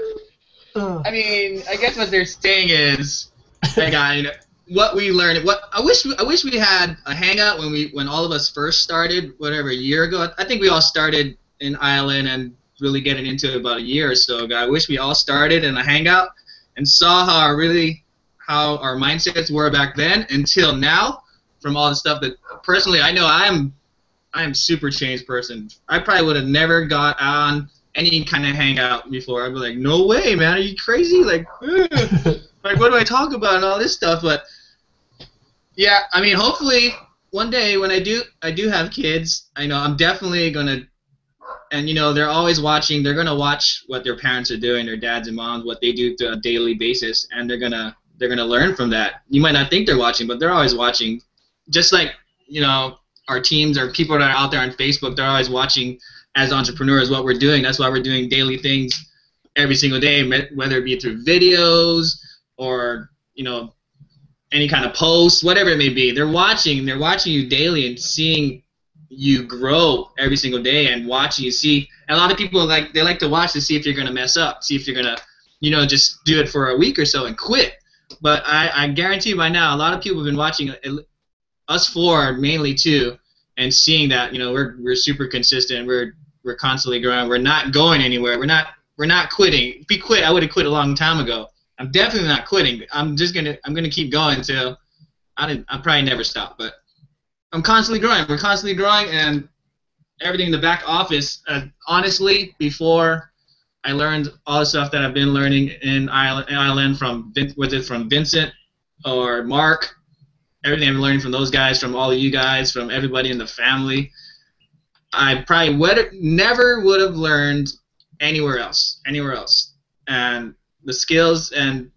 I mean, I guess what they're saying is, hey, guys, what we learned. What I wish we had a hangout when all of us first started, whatever, a year ago. I think we all started in Ireland and really getting into it about a year or so ago. I wish we all started in a hangout and saw how our mindsets were back then until now. From all the stuff that personally I know, I am a super changed person. I probably would have never got on any kind of hangout before. I'd be like, no way, man, are you crazy? Like, like what do I talk about and all this stuff? But yeah, I mean, hopefully one day when I do have kids, I know I'm definitely gonna, and you know, they're always watching. They're gonna watch what their parents are doing, their dads and moms, what they do on a daily basis, and they're gonna learn from that. You might not think they're watching, but they're always watching. Just like, you know, our teams or people that are out there on Facebook, they're always watching as entrepreneurs what we're doing. That's why we're doing daily things every single day, whether it be through videos or, you know, any kind of posts, whatever it may be. They're watching you daily and seeing you grow every single day and watching you see. And a lot of people like to watch to see if you're going to mess up, see if you're going to, you know, just do it for a week or so and quit. But I guarantee by now a lot of people have been watching us four mainly too, and seeing that, you know, we're super consistent. We're constantly growing. We're not going anywhere. We're not quitting. If we quit, I would have quit a long time ago. I'm definitely not quitting. I'm gonna keep going until I'll probably never stop. But I'm constantly growing. We're constantly growing, and everything in the back office. Honestly, before I learned all the stuff that I've been learning in Ireland from Vincent or Mark. Everything I'm learning from those guys, from all of you guys, from everybody in the family, I probably never would have learned anywhere else. And the skills and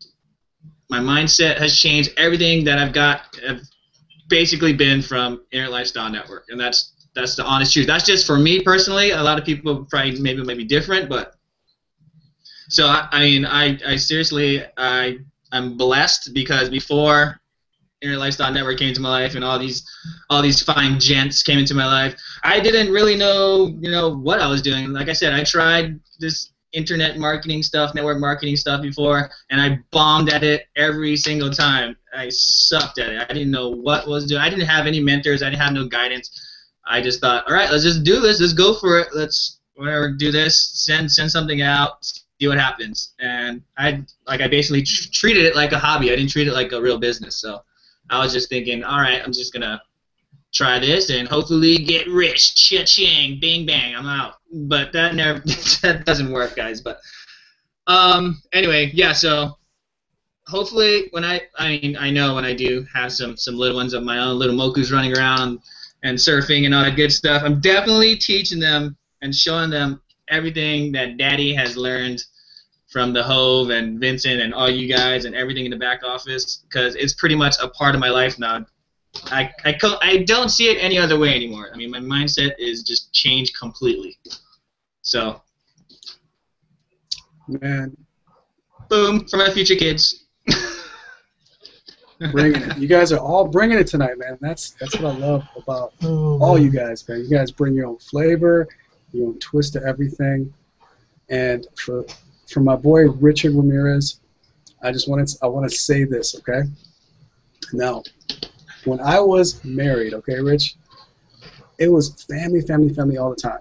my mindset has changed. Everything that I've got have basically been from Inner Lifestyle Network, and that's the honest truth. That's just for me personally. A lot of people probably maybe might be different, but so I mean, I seriously I'm blessed because before Inner Lifestyle Network came into my life and all these fine gents came into my life, I didn't really know, you know, what I was doing. Like I said, I tried this internet marketing stuff, network marketing stuff before, and I bombed at it every single time. I sucked at it. I didn't know what was doing. I didn't have any mentors. I didn't have no guidance. I just thought, all right, let's just do this. Let's go for it. Let's do this. Send something out. See what happens. And I basically treated it like a hobby. I didn't treat it like a real business. So I was just thinking, all right, I'm just gonna try this and hopefully get rich. Cha-ching, bing bang, I'm out. But that doesn't work, guys. But anyway, yeah. So hopefully, when I know when I do have some little ones of my own, little Mokus running around and surfing and all that good stuff, I'm definitely teaching them and showing them everything that Daddy has learned from the Hove and Vincent and all you guys and everything in the back office, because it's pretty much a part of my life now. I don't see it any other way anymore. I mean, my mindset is just changed completely. So, man, boom, for my future kids. Bringing it. You guys are all bringing it tonight, man. That's what I love about all you guys, man. You guys bring your own flavor, your own twist to everything. And for my boy Richard Ramirez, I want to say this, okay? Now, when I was married, okay, Rich, it was family all the time.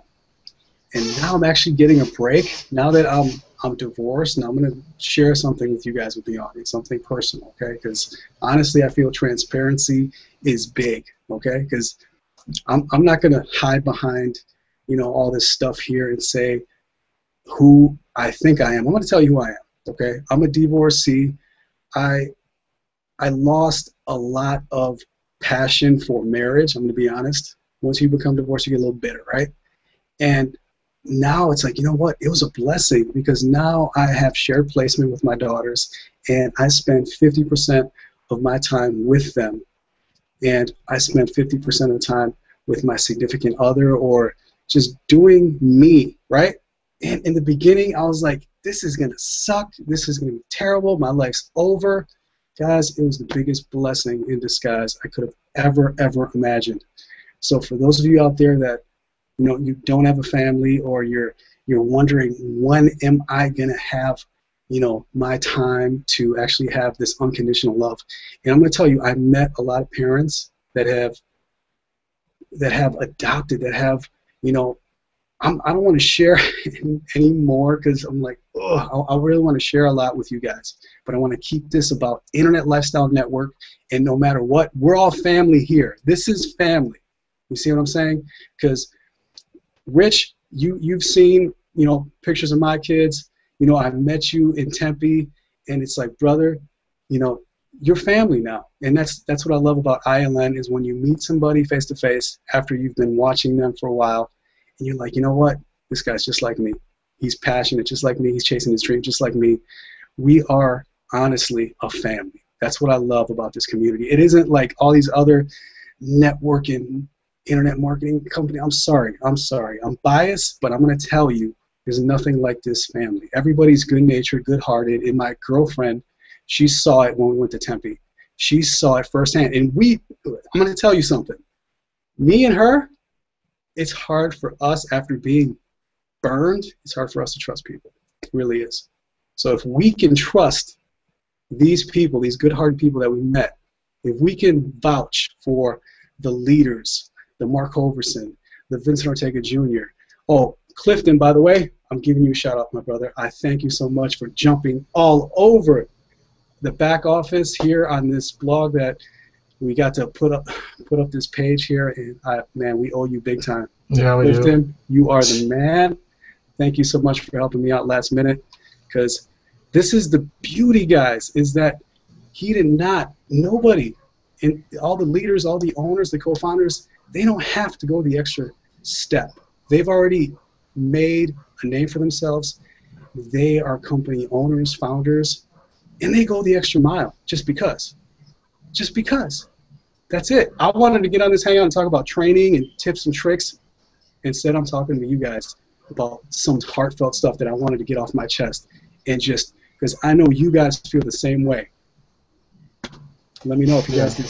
And now I'm actually getting a break. Now that I'm divorced, now I'm going to share something with you guys with the audience, something personal, okay? Because honestly, I feel transparency is big, okay? Because I'm not going to hide behind, you know, all this stuff here and say who I think I am. I'm going to tell you who I am, okay? I'm a divorcee. I I lost a lot of passion for marriage. I'm going to be honest. Once you become divorced, you get a little bitter, right? And now it's like, you know what? It was a blessing because now I have shared placement with my daughters, and I spend 50% of my time with them, and I spend 50% of the time with my significant other or just doing me, right? And in the beginning, I was like, this is going to suck. This is going to be terrible. My life's over. Guys, it was the biggest blessing in disguise I could have ever imagined. So for those of you out there that, you know, you don't have a family, or you're wondering, when am I going to have, you know, my time to actually have this unconditional love? And I'm going to tell you, I've met a lot of parents that have adopted, that have, you know, I don't want to share anymore because I'm like, oh, I really want to share a lot with you guys, but I want to keep this about Internet Lifestyle Network, and no matter what, we're all family here. This is family. You see what I'm saying? Because Rich, you've seen, you know, pictures of my kids. You know, I've met you in Tempe, and it's like, brother, you know, you're family now. And that's what I love about ILN, is when you meet somebody face to face after you've been watching them for a while, and you're like, you know what? This guy's just like me. He's passionate just like me. He's chasing his dream just like me. We are honestly a family. That's what I love about this community. It isn't like all these other networking, internet marketing company. I'm sorry. I'm biased, but I'm going to tell you, there's nothing like this family. Everybody's good-natured, good-hearted. And my girlfriend, she saw it when we went to Tempe. She saw it firsthand. And I'm going to tell you something. Me and her, it's hard for us, after being burned, it's hard for us to trust people. It really is. So if we can trust these people, these good-hearted people that we met, if we can vouch for the leaders, the Mark Hoverson, the Vincent Ortega Jr. Oh, Clifton, by the way, I'm giving you a shout out, my brother. I thank you so much for jumping all over the back office here on this blog that we got to put up this page here, and man, we owe you big time. Yeah, we Clifton, do. you are the man. Thank you so much for helping me out last minute, because this is the beauty, guys, is that nobody, and all the leaders, all the owners, the co-founders, they don't have to go the extra step. They've already made a name for themselves. They are company owners, founders, and they go the extra mile just because. Just because. That's it. I wanted to get on this Hangout and talk about training and tips and tricks. Instead, I'm talking to you guys about some heartfelt stuff that I wanted to get off my chest, and just because I know you guys feel the same way. Let me know if you guys do.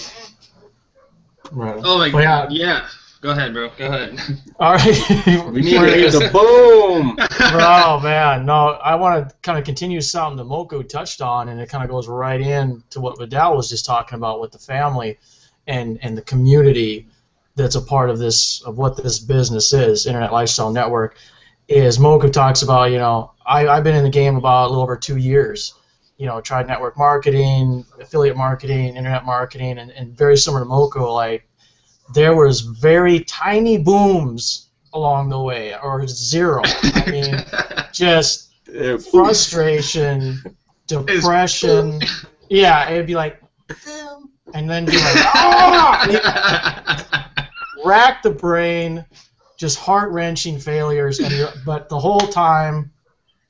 Right. Oh my God. Yeah. Go ahead, bro. Go ahead. All right. We need to hear the boom. Oh man, no, I want to kind of continue something that Moku touched on, and it kind of goes right in to what Vidal was just talking about with the family and the community that's a part of this, of what this business is, Internet Lifestyle Network. Is Moku talks about, you know, I've been in the game about a little over 2 years. You know, tried network marketing, affiliate marketing, internet marketing, and very similar to Moku, like, there was very tiny booms along the way, or zero. I mean, just frustration, depression. Yeah, it'd be like, and then be like, ah! Rack the brain, just heart-wrenching failures. But the whole time,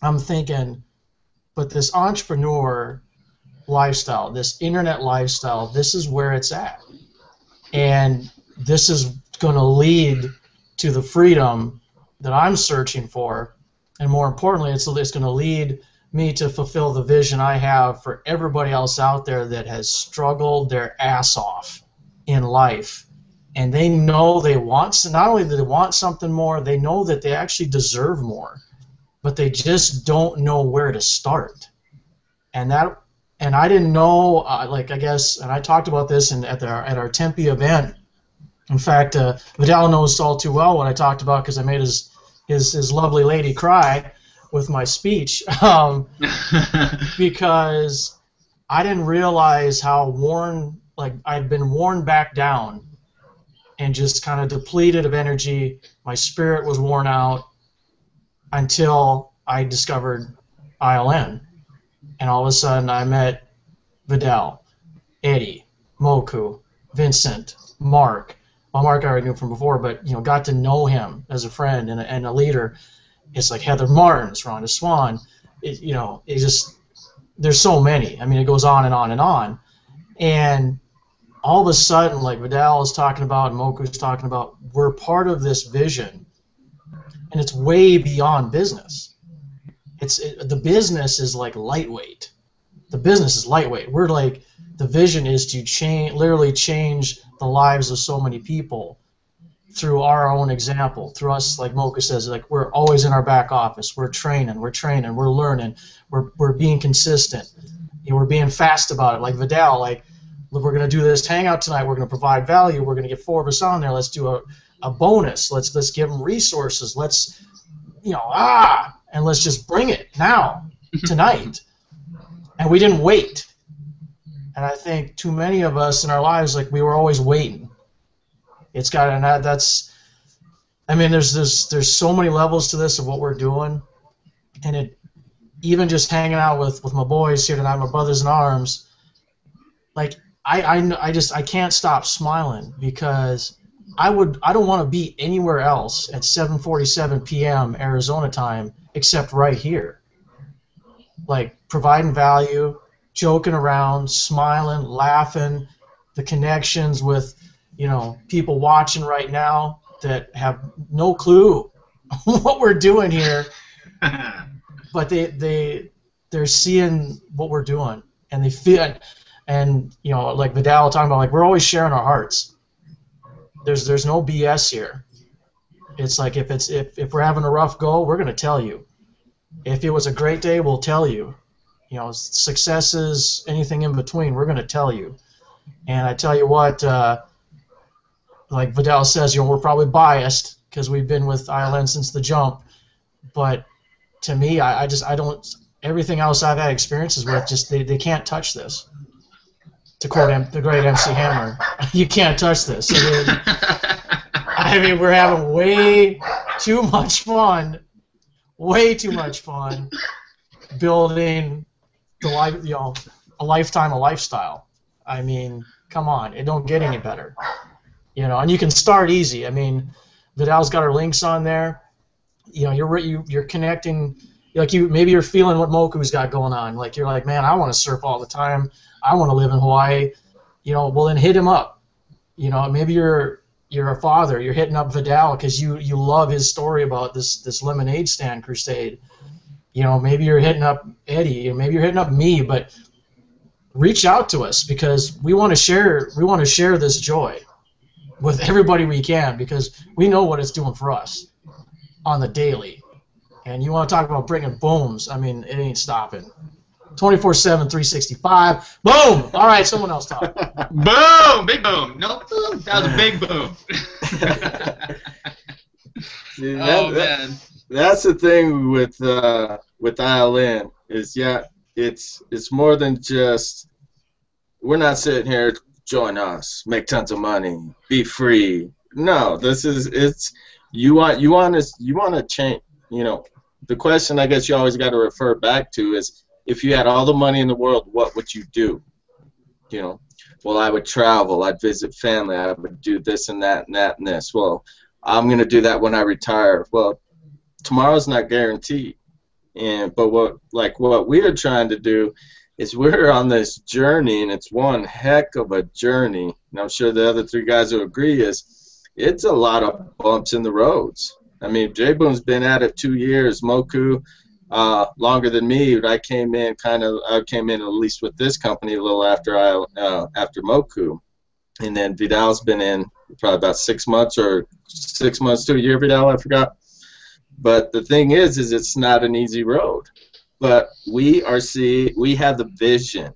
I'm thinking, but this entrepreneur lifestyle, this internet lifestyle, this is where it's at. And this is going to lead to the freedom that I'm searching for, and more importantly, it's going to lead me to fulfill the vision I have for everybody else out there that has struggled their ass off in life, and they know they want, not only do they want something more, they know that they actually deserve more, but they just don't know where to start. And I didn't know, like, I guess, and I talked about this at our Tempe event. In fact, Vidal knows all too well what I talked about, because I made his lovely lady cry with my speech, because I didn't realize how worn, like, I'd been worn back down and just kind of depleted of energy. My spirit was worn out until I discovered ILN, and all of a sudden I met Vidal. Eddie, Moku, Vincent, Mark. Well, Mark I already knew from before, but got to know him as a friend and a leader. It's like Heather Martins, Rhonda Swan. It just, there's so many. I mean, it goes on and on and on. And all of a sudden, like Vidal is talking about and Moku is talking about, we're part of this vision, and it's way beyond business. The business is like lightweight. The business is lightweight. We're like, the vision is to literally change the lives of so many people through our own example, through us, like Moku says, like we're always in our back office. We're training, we're learning, we're being consistent. We're being fast about it. Like Vidal, like, look, we're going to do this hangout tonight. We're going to provide value. We're going to get 4 of us on there. Let's do a bonus. Let's give them resources. Let's, and let's just bring it now, tonight. And we didn't wait. And I think too many of us in our lives, like, we were always waiting. It's got, and that's, I mean, there's so many levels to this of what we're doing, and it, even just hanging out with my boys here tonight, my brothers in arms, like, I can't stop smiling, because I don't want to be anywhere else at 7:47 p.m. Arizona time except right here. Like, providing value, joking around, smiling, laughing, the connections with, people watching right now that have no clue what we're doing here, but they're seeing what we're doing, and they feel it. And like Vidal talking about, like, we're always sharing our hearts. There's no BS here. It's like, if we're having a rough go, we're gonna tell you. If it was a great day, we'll tell you. Successes, anything in between, we're gonna tell you. And I tell you what, like Vidal says, we're probably biased because we've been with ILN since the jump. But to me, I don't. Everything else I've had experiences with, just they can't touch this. To quote the great MC Hammer, you can't touch this. I mean, we're having way too much fun, building the life, a lifetime, a lifestyle. I mean, come on, it don't get any better, And you can start easy. I mean, Vidal's got our links on there. You're connecting. Like, maybe you're feeling what Moku's got going on. Like, you're like, man, I want to surf all the time. I want to live in Hawaii. Well, then hit him up. Maybe you're a father. You're hitting up Vidal because you love his story about this lemonade stand crusade. Maybe you're hitting up Eddie. Maybe you're hitting up me. But reach out to us, because we want to share this joy with everybody we can, because we know what it's doing for us on the daily. And you want to talk about bringing booms? I mean, it ain't stopping. 24/7, 365. Boom! All right, someone else talk. Boom! Big boom. No boom. That was a big boom. See, man. That's the thing with ILN is, it's more than just, we're not sitting here, join us, make tons of money, be free. No, it's you want to change. The question I guess you always got to refer back to is, if you had all the money in the world, what would you do? Well, I would travel, I'd visit family, I would do this and that and that and this. Well, I'm going to do that when I retire. Well, tomorrow's not guaranteed. But what we're trying to do is, we're on this journey, and it's one heck of a journey. And I'm sure the other 3 guys will agree, it's a lot of bumps in the roads. I mean, J-Boom's been at it 2 years. Moku, longer than me. But I came in at least with this company a little after Moku, and then Vidal's been in probably about 6 months, or 6 months to a year. Vidal, I forgot. But the thing is it's not an easy road. But we have the vision,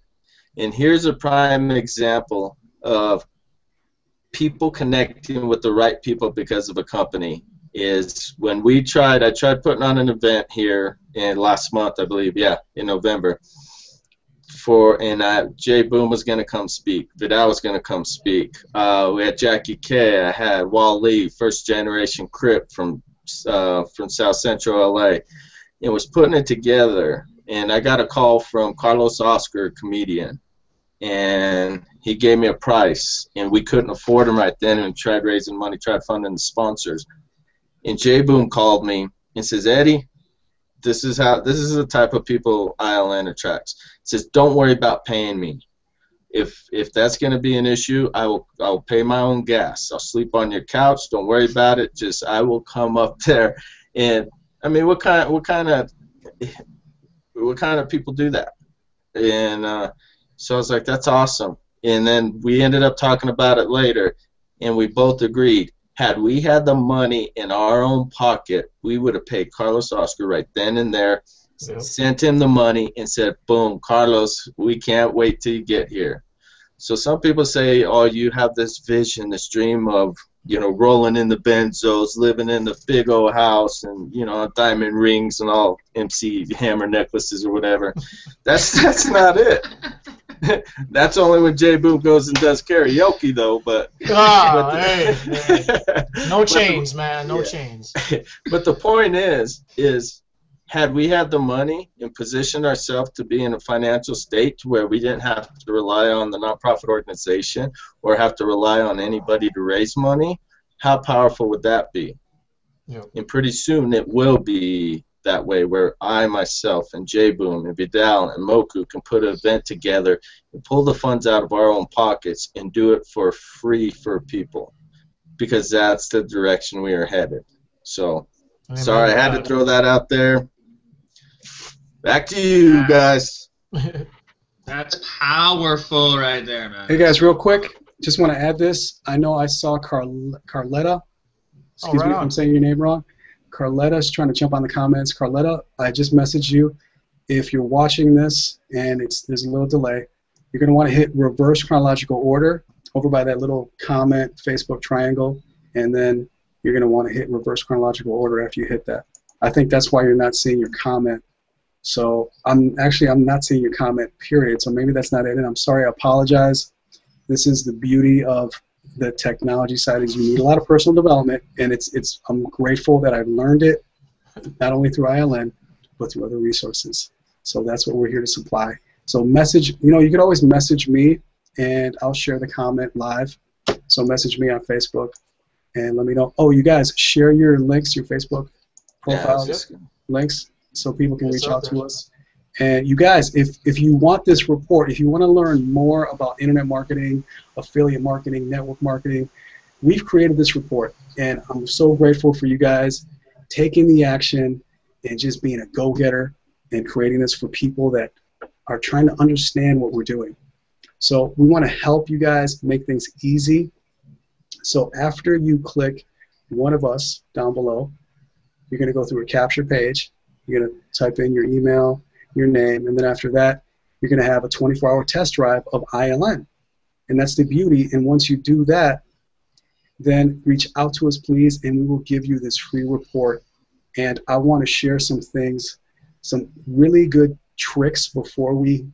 and here's a prime example of people connecting with the right people because of a company. Is when I tried putting on an event here in last month, I believe, in November. Jay Boom was going to come speak. Vidal was going to come speak. We had Jackie K. I had Wall Lee, first generation Crip from South Central LA. It was putting it together, and I got a call from Carlos Oscar, comedian, and he gave me a price, and we couldn't afford him right then, and tried raising money, tried funding the sponsors. And J Boom called me and says, Eddie, this is the type of people ILN attracts. He says, don't worry about paying me. If that's going to be an issue, I'll pay my own gas. I'll sleep on your couch. Don't worry about it. Just I will come up there. And I mean, what kind of people do that? And so I was like, that's awesome. And then we ended up talking about it later, and we both agreed, had we had the money in our own pocket, we would have paid Carlos Oscar right then and there, sent him the money, and said, boom, Carlos, we can't wait till you get here. So some people say, oh, you have this vision, this dream of, rolling in the Benzos, living in the big old house, and, diamond rings and all MC Hammer necklaces or whatever. That's not it. That's only when J Boom goes and does karaoke, though. But hey. No chains, man. No chains. But the point is had we had the money and positioned ourselves to be in a financial state to where we didn't have to rely on the nonprofit organization or have to rely on anybody to raise money, how powerful would that be? Yep. And pretty soon it will be that way, where I myself and J Boom and Vidal and Moku can put an event together and pull the funds out of our own pockets and do it for free for people, because that's the direction we are headed. So sorry, I had to throw that out there. Back to you guys. That's powerful right there, man. Hey guys, real quick, just want to add this. I know I saw Carletta. Excuse me if I'm saying your name wrong. Carletta's trying to jump on the comments. Carletta, I just messaged you. If you're watching this and there's a little delay, you're going to want to hit reverse chronological order over by that little comment Facebook triangle, and then you're going to want to hit reverse chronological order after you hit that. I think that's why you're not seeing your comment. So I'm not seeing your comment, period. So maybe that's not it, and I'm sorry. I apologize. This is the beauty of the technology side, is you need a lot of personal development, and I'm grateful that I've learned it not only through ILN but through other resources. So that's what we're here to supply. So message, you can always message me and I'll share the comment live. So message me on Facebook and let me know. Oh, you guys, share your links, your Facebook profiles, links, so people can reach out to us. And you guys, if you want this report, if you want to learn more about internet marketing, affiliate marketing, network marketing, we've created this report. And I'm so grateful for you guys taking the action and just being a go-getter and creating this for people that are trying to understand what we're doing. So we want to help you guys make things easy. So after you click one of us down below, you're going to go through a capture page. You're going to type in your email, your name, and then after that, you're going to have a 24-hour test drive of ILN. And that's the beauty. And once you do that, then reach out to us, please, and we will give you this free report. And I want to share some things, some really good tricks before we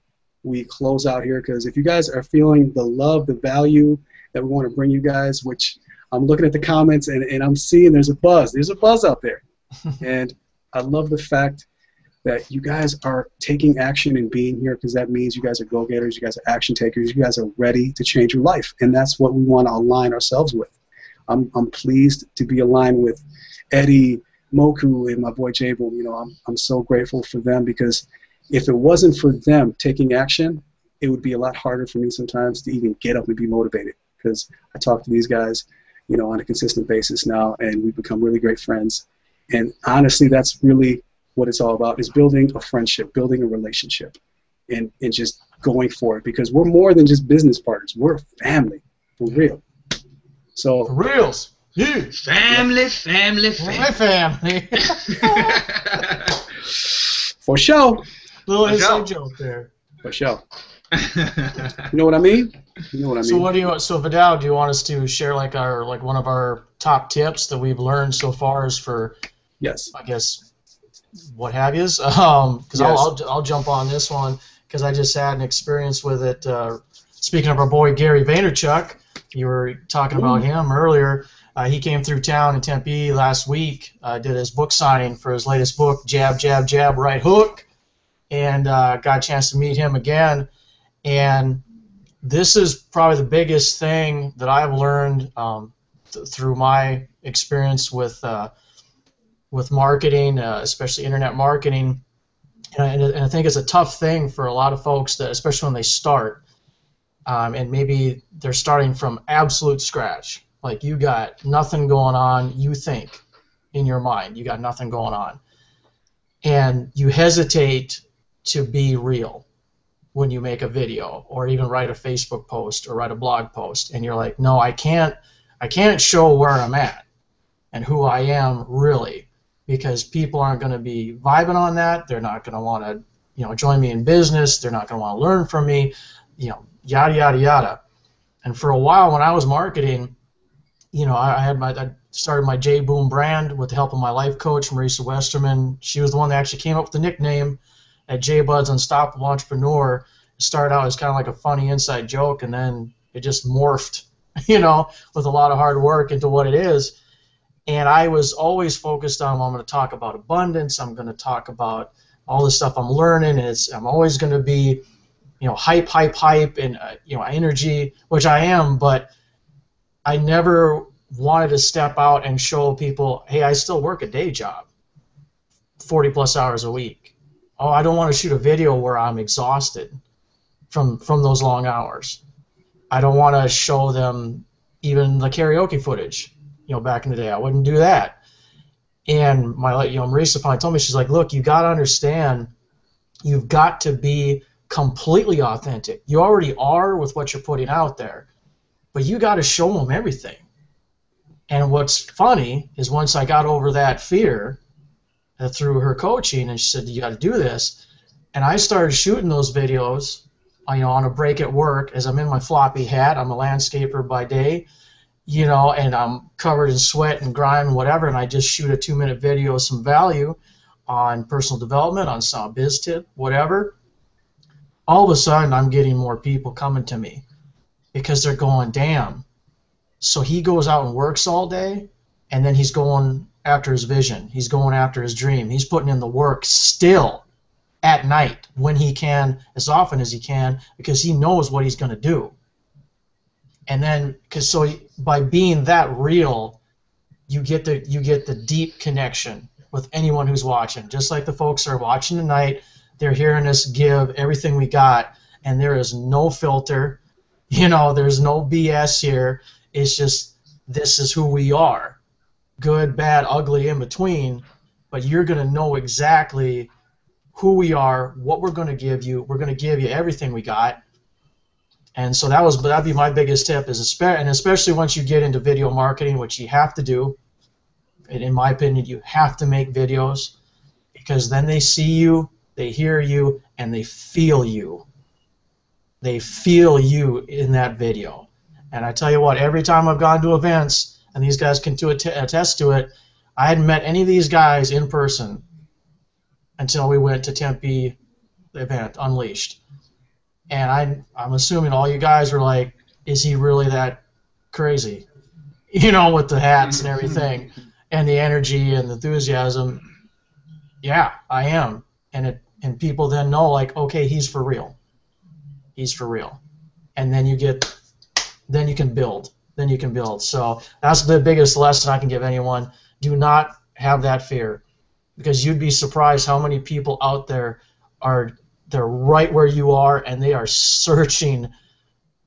close out here, because if you guys are feeling the love, the value that we want to bring you guys, which I'm looking at the comments and I'm seeing there's a buzz. There's a buzz out there. And I love the fact that you guys are taking action and being here, because that means you guys are go-getters, you guys are action takers, you guys are ready to change your life, and that's what we want to align ourselves with. I'm pleased to be aligned with Eddie, Moku, and my boy J Boom. I'm so grateful for them, because if it wasn't for them taking action, it would be a lot harder for me sometimes to even get up and be motivated, because I talk to these guys, on a consistent basis now, and we've become really great friends. And honestly, that's really what it's all about, is building a friendship, building a relationship, and just going for it, because we're more than just business partners. We're family, for real. So for reals. Yeah. Family. My family. For sure. Little inside joke there. For sure. You know what I mean? So what do you want? So Vidal, do you want us to share one of our top tips that we've learned so far as for? Yes. I guess what have yous? Because I'll jump on this one, because I just had an experience with it. Speaking of our boy Gary Vaynerchuk, you were talking about him earlier. He came through town in Tempe last week, did his book signing for his latest book, Jab, Jab, Jab, Right Hook, and got a chance to meet him again. And this is probably the biggest thing that I've learned through my experience with marketing, especially internet marketing. And I think it's a tough thing for a lot of folks, that especially when they start, and maybe they're starting from absolute scratch. Like, you got nothing going on, you think in your mind you got nothing going on, and you hesitate to be real when you make a video or even write a Facebook post or write a blog post, and you're like, no, I can't show where I'm at and who I am really, because people aren't going to be vibing on that. They're not going to want to, join me in business. They're not going to want to learn from me, yada yada yada. And for a while when I was marketing, I started my J Boom brand with the help of my life coach, Marisa Westerman. She was the one that actually came up with the nickname at J Bud's Unstoppable Entrepreneur. It started out as kind of like a funny inside joke, and then it just morphed, with a lot of hard work into what it is. And I was always focused on, I'm going to talk about abundance. I'm going to talk about all the stuff I'm learning. I'm always going to be, hype, and energy, which I am, but I never wanted to step out and show people, hey, I still work a day job, 40 plus hours a week. Oh, I don't want to shoot a video where I'm exhausted from those long hours. I don't want to show them even the karaoke footage. Back in the day, I wouldn't do that. And Marisa finally told me, she's like, look, you got to understand, you've got to be completely authentic. You already are with what you're putting out there, but you got to show them everything. And what's funny is, once I got over that fear through her coaching, and she said, you got to do this, and I started shooting those videos, on a break at work, as I'm in my floppy hat. I'm a landscaper by day, and I'm covered in sweat and grime and whatever, and I just shoot a 2-minute video of some value on personal development, on some biz tip, whatever. All of a sudden, I'm getting more people coming to me, because they're going, damn, so he goes out and works all day, and then he's going after his vision. He's going after his dream. He's putting in the work still at night when he can, as often as he can, because he knows what he's going to do. And then, by being that real, you get the deep connection with anyone who's watching. Just like the folks that are watching tonight, they're hearing us give everything we got, and there is no filter. There's no BS here. It's just, this is who we are. Good, bad, ugly, in between. But you're going to know exactly who we are, what we're going to give you. We're going to give you everything we got. And so that'd be my biggest tip, and especially once you get into video marketing, which you have to do. And in my opinion, you have to make videos, because then they see you, they hear you, and they feel you. They feel you in that video. And I tell you what, every time I've gone to events, and these guys can attest to it, I hadn't met any of these guys in person until we went to Tempe, the event, Unleashed. And I'm assuming all you guys were like, is he really that crazy? With the hats and everything, and the energy and the enthusiasm. Yeah, I am. And people then know, like, okay, he's for real. He's for real. And then you can build. So that's the biggest lesson I can give anyone. Do not have that fear, because you'd be surprised how many people out there they're right where you are, and they are searching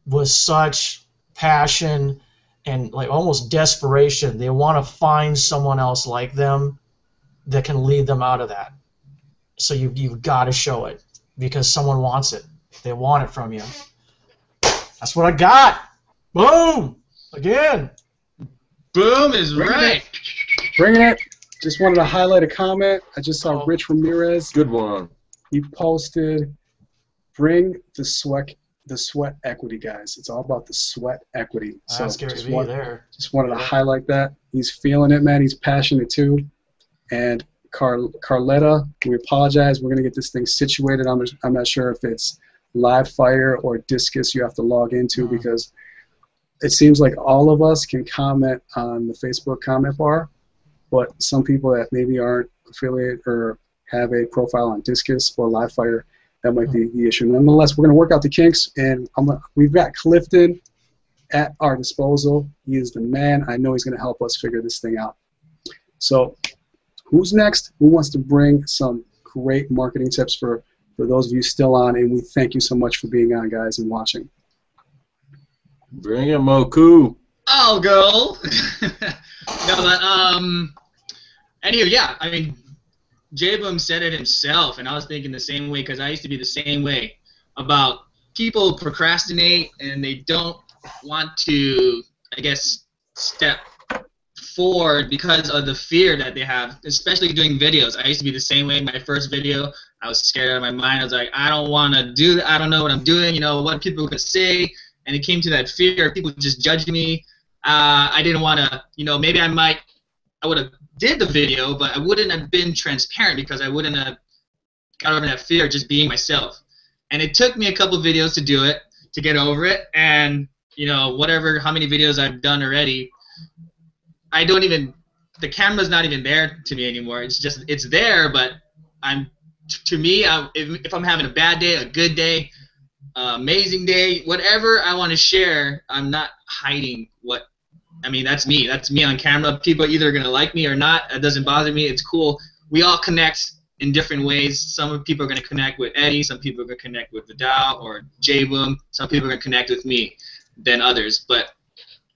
with such passion and like almost desperation. They want to find someone else like them that can lead them out of that. So you've got to show it, because someone wants it. They want it from you. That's what I got. Boom! Again. Boom is right. Bringing it. Just wanted to highlight a comment. I just saw Rich Ramirez. Good one. He posted, bring the sweat equity, guys. It's all about the sweat equity. So that's Gary V there. Just wanted to highlight that. He's feeling it, man. He's passionate too. And Carletta, we apologize. We're going to get this thing situated. I'm not sure if it's live fire or discus you have to log into, because it seems like all of us can comment on the Facebook comment bar, but some people that maybe aren't affiliated or have a profile on Discus or Livefire that might be the issue. Nonetheless, we're going to work out the kinks, and we've got Clifton at our disposal. He is the man. I know he's going to help us figure this thing out. So who's next? Who wants to bring some great marketing tips for those of you still on? And we thank you so much for being on, guys, and watching. Bring it, Moku. I'll go. No, but anyway, yeah. I mean, J-Boom said it himself, and I was thinking the same way because I used to be the same way about people procrastinate and they don't want to, I guess, step forward because of the fear that they have, especially doing videos. I used to be the same way. My first video, I was scared out of my mind. I was like, I don't want to do that. I don't know what I'm doing. You know, what people could say. And it came to that fear of people just judging me. I didn't want to, you know, maybe I would have did the video, but I wouldn't have been transparent because I wouldn't have got over that fear of just being myself. And it took me a couple videos to do it, to get over it. And, you know, how many videos I've done already, the camera's not even there to me anymore. It's there, but if I'm having a bad day, a good day, amazing day, whatever I want to share, I'm not hiding that's me. That's me on camera. People are either going to like me or not. It doesn't bother me. It's cool. We all connect in different ways. Some people are going to connect with Eddie. Some people are going to connect with Vidal or J-Boom. Some people are going to connect with me than others. But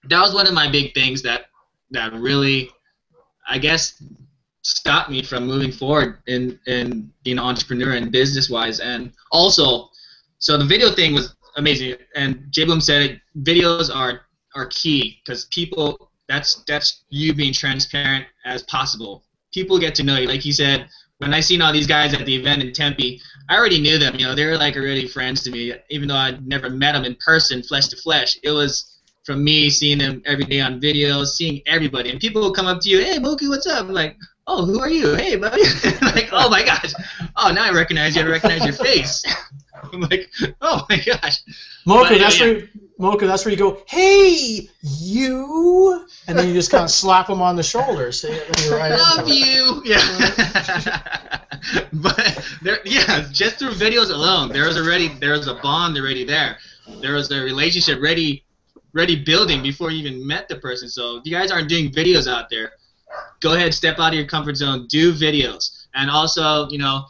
that was one of my big things that really, I guess, stopped me from moving forward in being an entrepreneur and business-wise. And also, so the video thing was amazing. And J-Boom said it, videos are key because people, that's you being transparent as possible. People get to know you. Like he said, when I seen all these guys at the event in Tempe, I already knew them. You know, they were like already friends to me, even though I'd never met them in person, flesh to flesh. It was from me seeing them every day on videos, seeing everybody. And people will come up to you, hey, Moku, what's up? I'm like, oh, who are you? Hey, buddy. Like, oh, my gosh. Oh, now I recognize you. I recognize your face. I'm like, oh, my gosh. Moku, that's where you go, hey, you, and then you just kind of slap them on the shoulder. So love you. Yeah. But just through videos alone, there was a bond already there. There was a relationship ready building before you even met the person. So if you guys aren't doing videos out there, go ahead, step out of your comfort zone, do videos. And also, you know,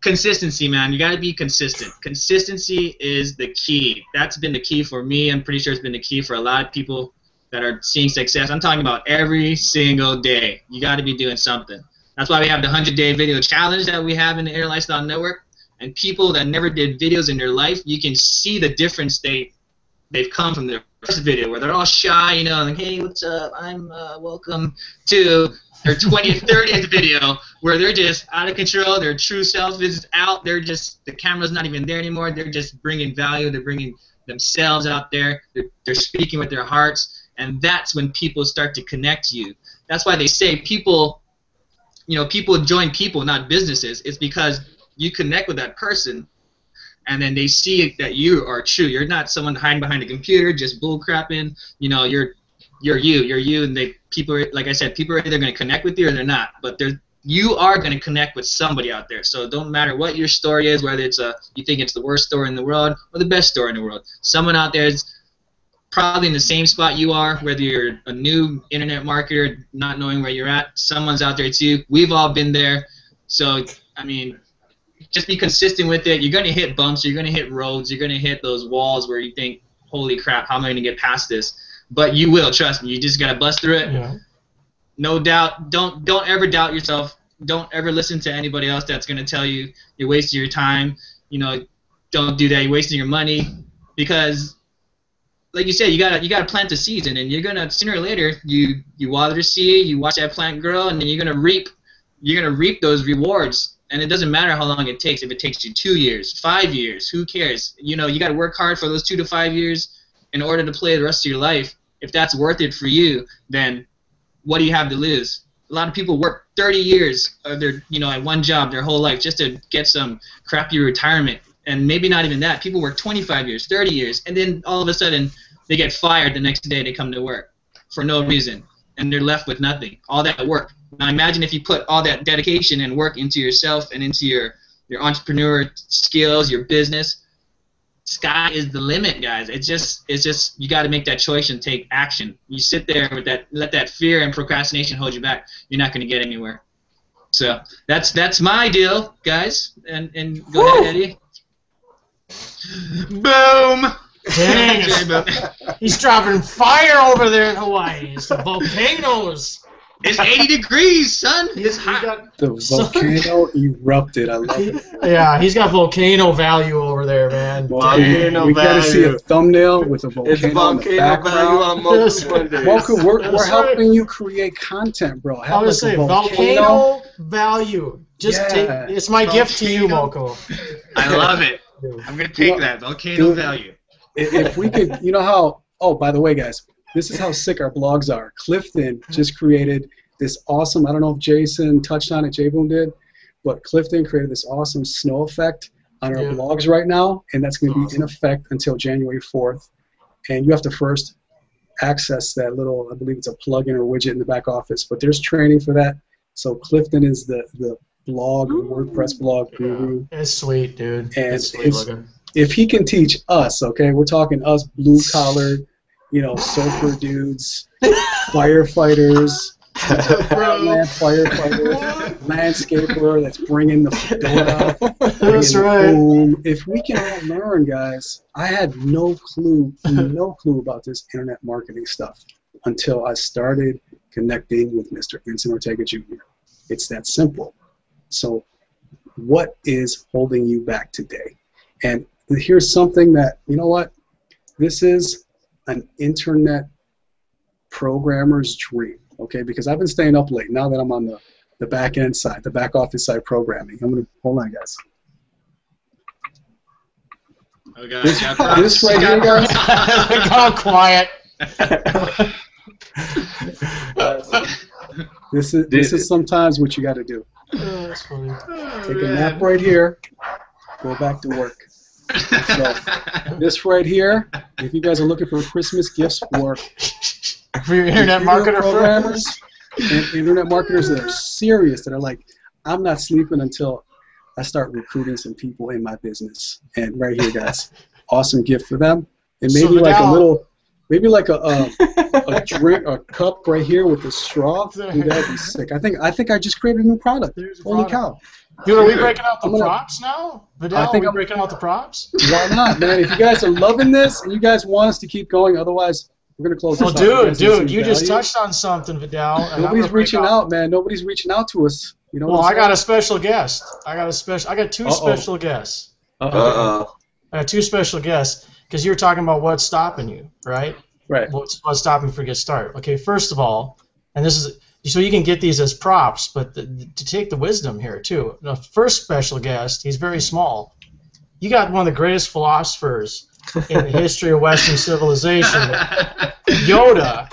consistency, man. You got to be consistent. Consistency is the key. That's been the key for me. I'm pretty sure it's been the key for a lot of people that are seeing success. I'm talking about every single day. You got to be doing something. That's why we have the 100-day video challenge that we have in the Inner Lifestyle Network. And people that never did videos in their life, you can see the difference they've come from their first video where they're all shy, you know, like, hey, what's up? I'm welcome to their 20th, 30th video where they're just out of control. Their true self is out. They're just, the camera's not even there anymore. They're just bringing value. They're bringing themselves out there. They're speaking with their hearts. And that's when people start to connect to you. That's why they say people join people, not businesses. It's because you connect with that person, and then they see that you are true. You're not someone hiding behind a computer, just bull crapping. You know, you're you, and people are, like I said, people are either going to connect with you or they're not. But you are going to connect with somebody out there. So it don't matter what your story is, whether it's you think it's the worst story in the world or the best story in the world. Someone out there is probably in the same spot you are, whether you're a new internet marketer, not knowing where you're at. Someone's out there too. We've all been there. So, I mean, just be consistent with it. You're going to hit bumps. You're going to hit roads. You're going to hit those walls where you think, holy crap, how am I going to get past this? But you will, trust me. You just got to bust through it. Yeah. No doubt. Don't ever doubt yourself. Don't ever listen to anybody else that's going to tell you you're wasting your time. You know, don't do that. You're wasting your money because, like you said, you gotta plant the seeds, and then you're gonna, sooner or later, you water the seed, you watch that plant grow, and then you're gonna reap those rewards. And it doesn't matter how long it takes. If it takes you 2 years, 5 years, who cares? You know, you got to work hard for those 2 to 5 years in order to play the rest of your life. If that's worth it for you, then what do you have to lose? A lot of people work 30 years of their, at one job their whole life just to get some crappy retirement. And maybe not even that. People work 25 years, 30 years, and then all of a sudden they get fired the next day they come to work for no reason, and they're left with nothing. All that work. Now imagine if you put all that dedication and work into yourself and into your entrepreneur skills, your business. Sky is the limit, guys. It's just you got to make that choice and take action. You sit there with that, let that fear and procrastination hold you back. You're not going to get anywhere. So that's my deal, guys. And go ahead, Eddie. Boom. Dang. He's dropping fire over there in Hawaii. It's the volcanoes. It's 80 degrees, son. It's hot. The volcano erupted. I love it. Yeah, he's got volcano value over there, man. We got to see a thumbnail with a volcano in the background. Moku, we're helping you create content, bro. I was saying volcano value. It's my gift to you, Moku. I love it. I'm gonna take that volcano value. If we could, you know how? Oh, by the way, guys. This is how sick our blogs are. Clifton just created this awesome, I don't know if Jason touched on it, J-Boom did, but Clifton created this awesome snow effect on our blogs right now, and that's going to be in effect until January 4th. And you have to first access that little, I believe it's a plugin or widget in the back office, but there's training for that. So Clifton is the blog, WordPress blog guru. It's sweet, dude. And it's sweet looking. If he can teach us, okay, we're talking us blue-collar, you know, surfer dudes, firefighters, landscaper that's bringing the fedora. That's right. Boom. If we can all learn, guys, I had no clue about this internet marketing stuff until I started connecting with Mr. Vincent Ortega Jr. It's that simple. So what is holding you back today? And here's something that, you know what, this is an internet programmer's dream, okay? Because I've been staying up late now that I'm on the back end side, the back office side programming. I'm gonna hold on, guys. Oh God, this right here, guys. Go quiet. This is sometimes what you got to do. That's funny. Take a nap right here. Go back to work. So this right here, if you guys are looking for Christmas gifts for your internet marketer programmers and internet marketers that are serious, that are like, I'm not sleeping until I start recruiting some people in my business. And right here, guys, awesome gift for them. And maybe so like a little, maybe like a drink, a cup right here with a straw. Dude, that'd be sick. I think I just created a new product. Holy cow! Dude, are we breaking out the props now? Vidal, are we breaking out the props? Why not, man? If you guys are loving this and you guys want us to keep going, otherwise we're gonna close this out. Dude, you just touched on something, Vidal. Nobody's reaching out, man. Nobody's reaching out to us. You know. Well, I got a special guest. I got two special guests. I got two special guests because you were talking about what's stopping you, right? Right. What's stopping you from getting started? Okay, first of all, and this is so you can get these as props, but to take the wisdom here too. The first special guest, he's very small. You got one of the greatest philosophers in the history of Western civilization, Yoda,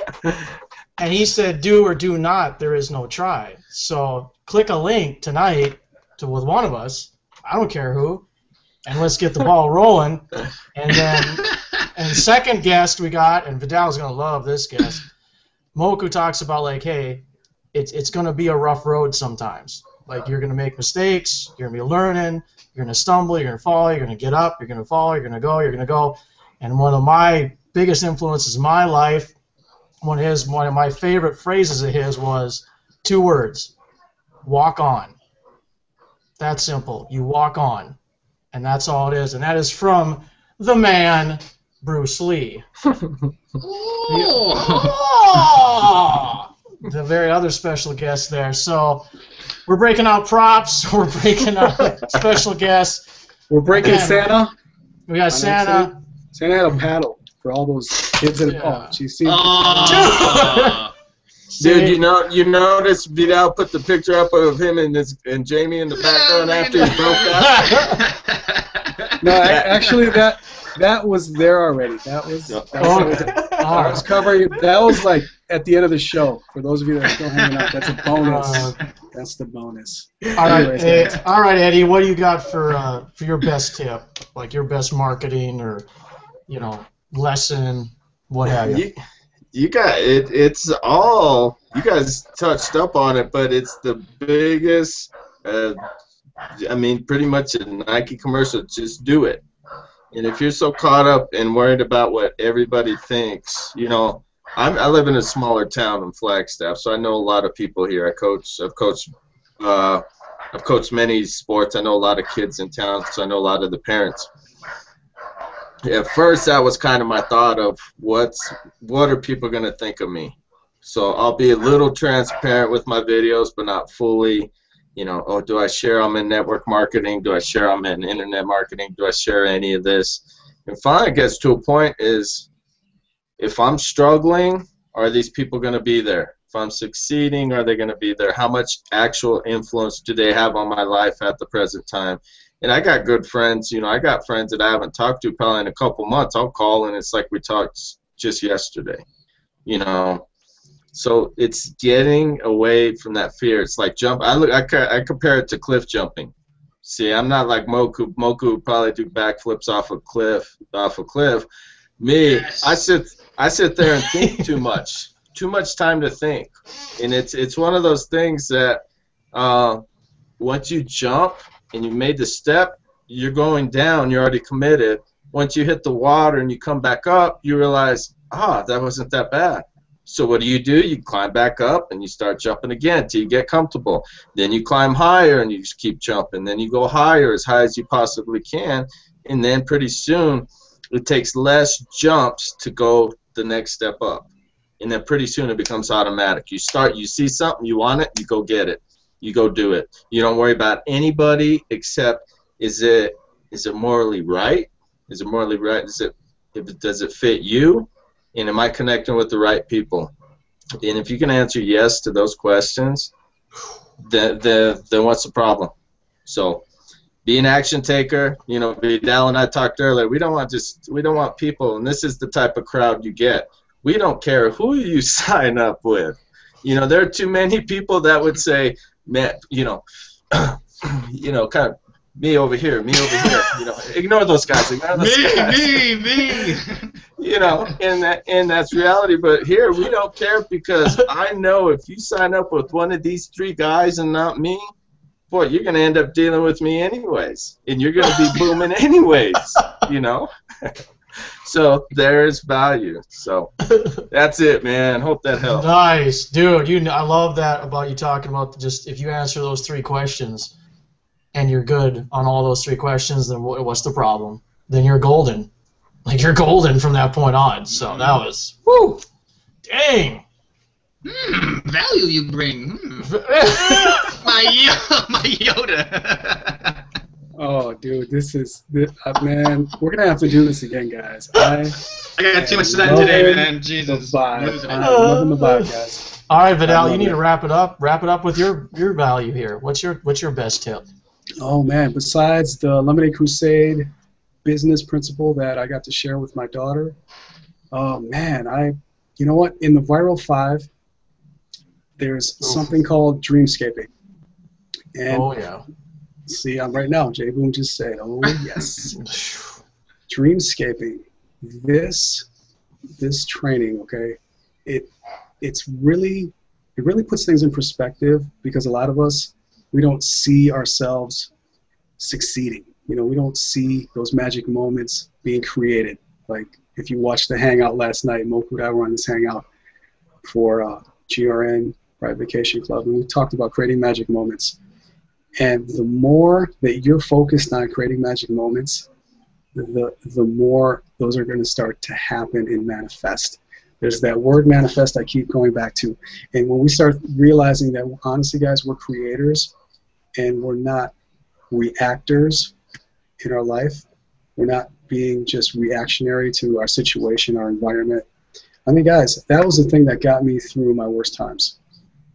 and he said, "Do or do not, there is no try." So click a link tonight with one of us. I don't care who, and let's get the ball rolling. And then, and second guest we got, and Vidal's gonna love this guest. Moku talks about like, hey, it's gonna be a rough road sometimes. Like you're gonna make mistakes, you're gonna be learning, you're gonna stumble, you're gonna fall, you're gonna get up, you're gonna fall, you're gonna go. And one of my biggest influences in my life, one of my favorite phrases of his was 2 words: walk on. That's simple. You walk on. And that's all it is. And that is from the man, Bruce Lee. The very other special guest there. So we're breaking out props. We're breaking out special guests. We're breaking Santa. We got Santa. Santa had a paddle for all those kids in the park. You see? Dude, you notice Vidal put the picture up of him and Jamie in the background after he broke out? No, actually that was there already. That was covering. That was like at the end of the show. For those of you that are still hanging out, that's a bonus. That's the bonus. All right, Eddie. What do you got for your best tip, like your best marketing or lesson, what have you? You got it. It's all you guys touched up on it, but it's the biggest I mean, pretty much a Nike commercial. Just do it. And if you're so caught up and worried about what everybody thinks, you know, I live in a smaller town in Flagstaff, so I know a lot of people here. I've coached many sports. I know a lot of kids in town, so I know a lot of the parents. At first, that was kind of my thought of what are people going to think of me? So I'll be a little transparent with my videos, but not fully. You know, oh, do I share them in network marketing? Do I share them in internet marketing? Do I share any of this? And finally it gets to a point is, if I'm struggling, are these people going to be there? If I'm succeeding, are they going to be there? How much actual influence do they have on my life at the present time? And I got good friends. You know, I got friends that I haven't talked to probably in a couple months. I'll call, and it's like we talked just yesterday, you know. So it's getting away from that fear. It's like jump. I compare it to cliff jumping. See, I'm not like Moku. Moku would probably do backflips off a cliff. Me, yes. I sit there and think too much. Too much time to think. And it's one of those things that once you jump and you made the step, you're going down. You're already committed. Once you hit the water and you come back up, you realize, that wasn't that bad. So what do? You climb back up and you start jumping again till you get comfortable. Then you climb higher and you just keep jumping. Then you go higher, as high as you possibly can. And then pretty soon it takes less jumps to go the next step up. And then pretty soon it becomes automatic. You see something, you want it, you go get it. You go do it. You don't worry about anybody except is it morally right? Is it morally right? Does it fit you? And am I connecting with the right people? And if you can answer yes to those questions, then what's the problem? So be an action taker. You know, Vidal and I talked earlier. We don't want people, and this is the type of crowd you get. We don't care who you sign up with. You know, there are too many people that would say, man, you know, kind of me over here. You know, ignore those guys. Me. You know, and that's reality. But here we don't care, because I know if you sign up with one of these three guys and not me, boy, you're gonna end up dealing with me anyways, and you're gonna be booming anyways. You know. So there's value. So that's it, man. Hope that helps. Nice, dude. I love that about you talking about just if you answer those three questions and you're good on all those three questions, then what's the problem? Then you're golden. Like, you're golden from that point on. So that was, woo, dang. Value you bring. My Yoda. Oh, dude, man, we're going to have to do this again, guys. I got too much sun today, man. Jesus. I'm loving the vibe, guys. All right, Vidal, you need to wrap it up. Wrap it up with your value here. What's your best tip? Oh, man, besides the Lemonade Crusade business principle that I got to share with my daughter, oh, man, you know what? In the Viral 5, there's something called dreamscaping. And oh, yeah. See, I'm right now. J Boom just said, "Oh yes." Dreamscaping. This training, okay. It really puts things in perspective, because a lot of us, we don't see ourselves succeeding. You know, we don't see those magic moments being created. Like if you watched the Hangout last night, Moku and I were on this Hangout for GRN Private Vacation Club, and we talked about creating magic moments. And the more that you're focused on creating magic moments, the more those are going to start to happen and manifest. There's that word manifest I keep going back to. And when we start realizing that, honestly, guys, we're creators and we're not reactors in our life. We're not being just reactionary to our situation, our environment. I mean, guys, that was the thing that got me through my worst times,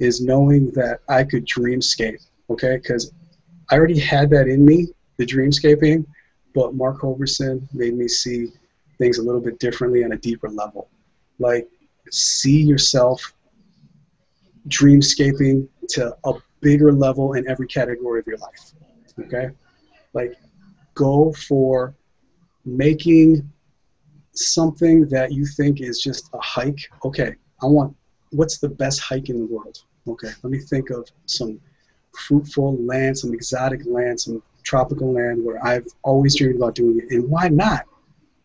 is knowing that I could dreamscape. Okay, because I already had that in me, the dreamscaping, but Mark Hoverson made me see things a little bit differently on a deeper level. Like, see yourself dreamscaping to a bigger level in every category of your life. Okay, like, go for making something that you think is just a hike. Okay, what's the best hike in the world? Okay, let me think of some fruitful land, some exotic land, some tropical land where I've always dreamed about doing it. And why not?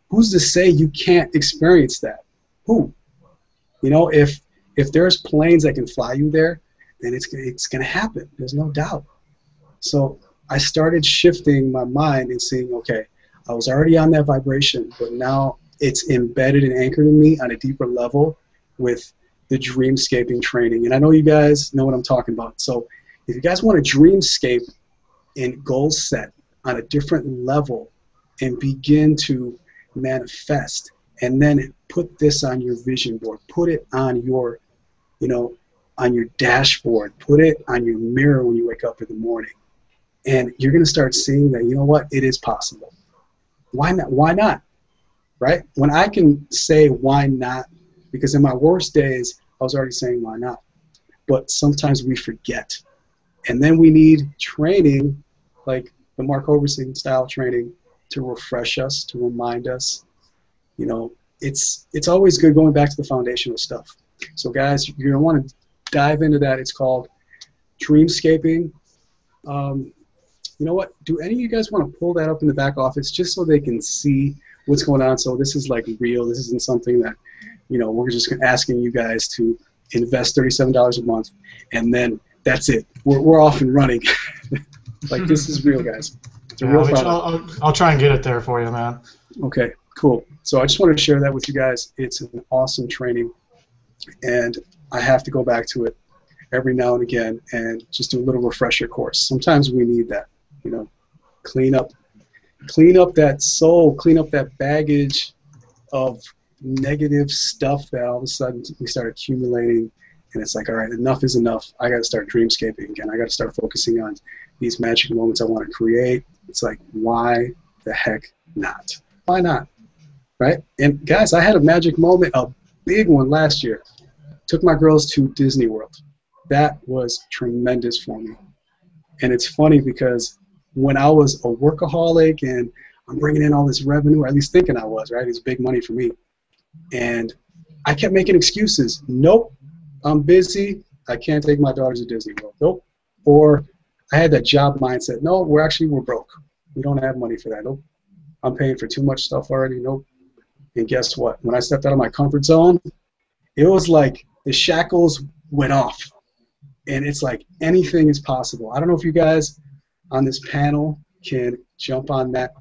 Who's to say you can't experience that? Who? You know, if there's planes that can fly you there, then it's going to happen. There's no doubt. So I started shifting my mind and seeing, okay, I was already on that vibration, but now it's embedded and anchored in me on a deeper level with the dreamscaping training. And I know you guys know what I'm talking about. So if you guys want to dreamscape and goal set on a different level and begin to manifest, and then put this on your vision board, put it on your, you know, on your dashboard, put it on your mirror when you wake up in the morning, and you're going to start seeing that, you know what, it is possible. Why not? Why not? Right? When I can say why not, because in my worst days, I was already saying why not. But sometimes we forget. And then we need training, like the Mark Overson style training, to refresh us, to remind us. You know, it's always good going back to the foundational stuff. So guys, you're going to want to dive into that. It's called dreamscaping. You know what? Do any of you guys want to pull that up in the back office just so they can see what's going on? So this is like real. This isn't something that, you know, we're just asking you guys to invest $37 a month and then that's it. We're off and running. Like, this is real, guys. It's a real product. I'll try and get it there for you, man. Okay, cool. So I just wanted to share that with you guys. It's an awesome training, and I have to go back to it every now and again and just do a little refresher course. Sometimes we need that, you know, clean up that soul, clean up that baggage of negative stuff that all of a sudden we start accumulating, and it's like, all right, enough is enough. I got to start dreamscaping again. I got to start focusing on these magic moments I want to create. It's like, why the heck not? Why not? Right? And guys, I had a magic moment, a big one last year. Took my girls to Disney World. That was tremendous for me. And it's funny because when I was a workaholic and I'm bringing in all this revenue, or at least thinking I was, right? It's big money for me. And I kept making excuses. Nope, I'm busy. I can't take my daughters to Disney World. Nope. Or I had that job mindset. No, we're broke. We don't have money for that. Nope. I'm paying for too much stuff already. Nope. And guess what? When I stepped out of my comfort zone, it was like the shackles went off. And it's like anything is possible. I don't know if you guys on this panel can jump on that,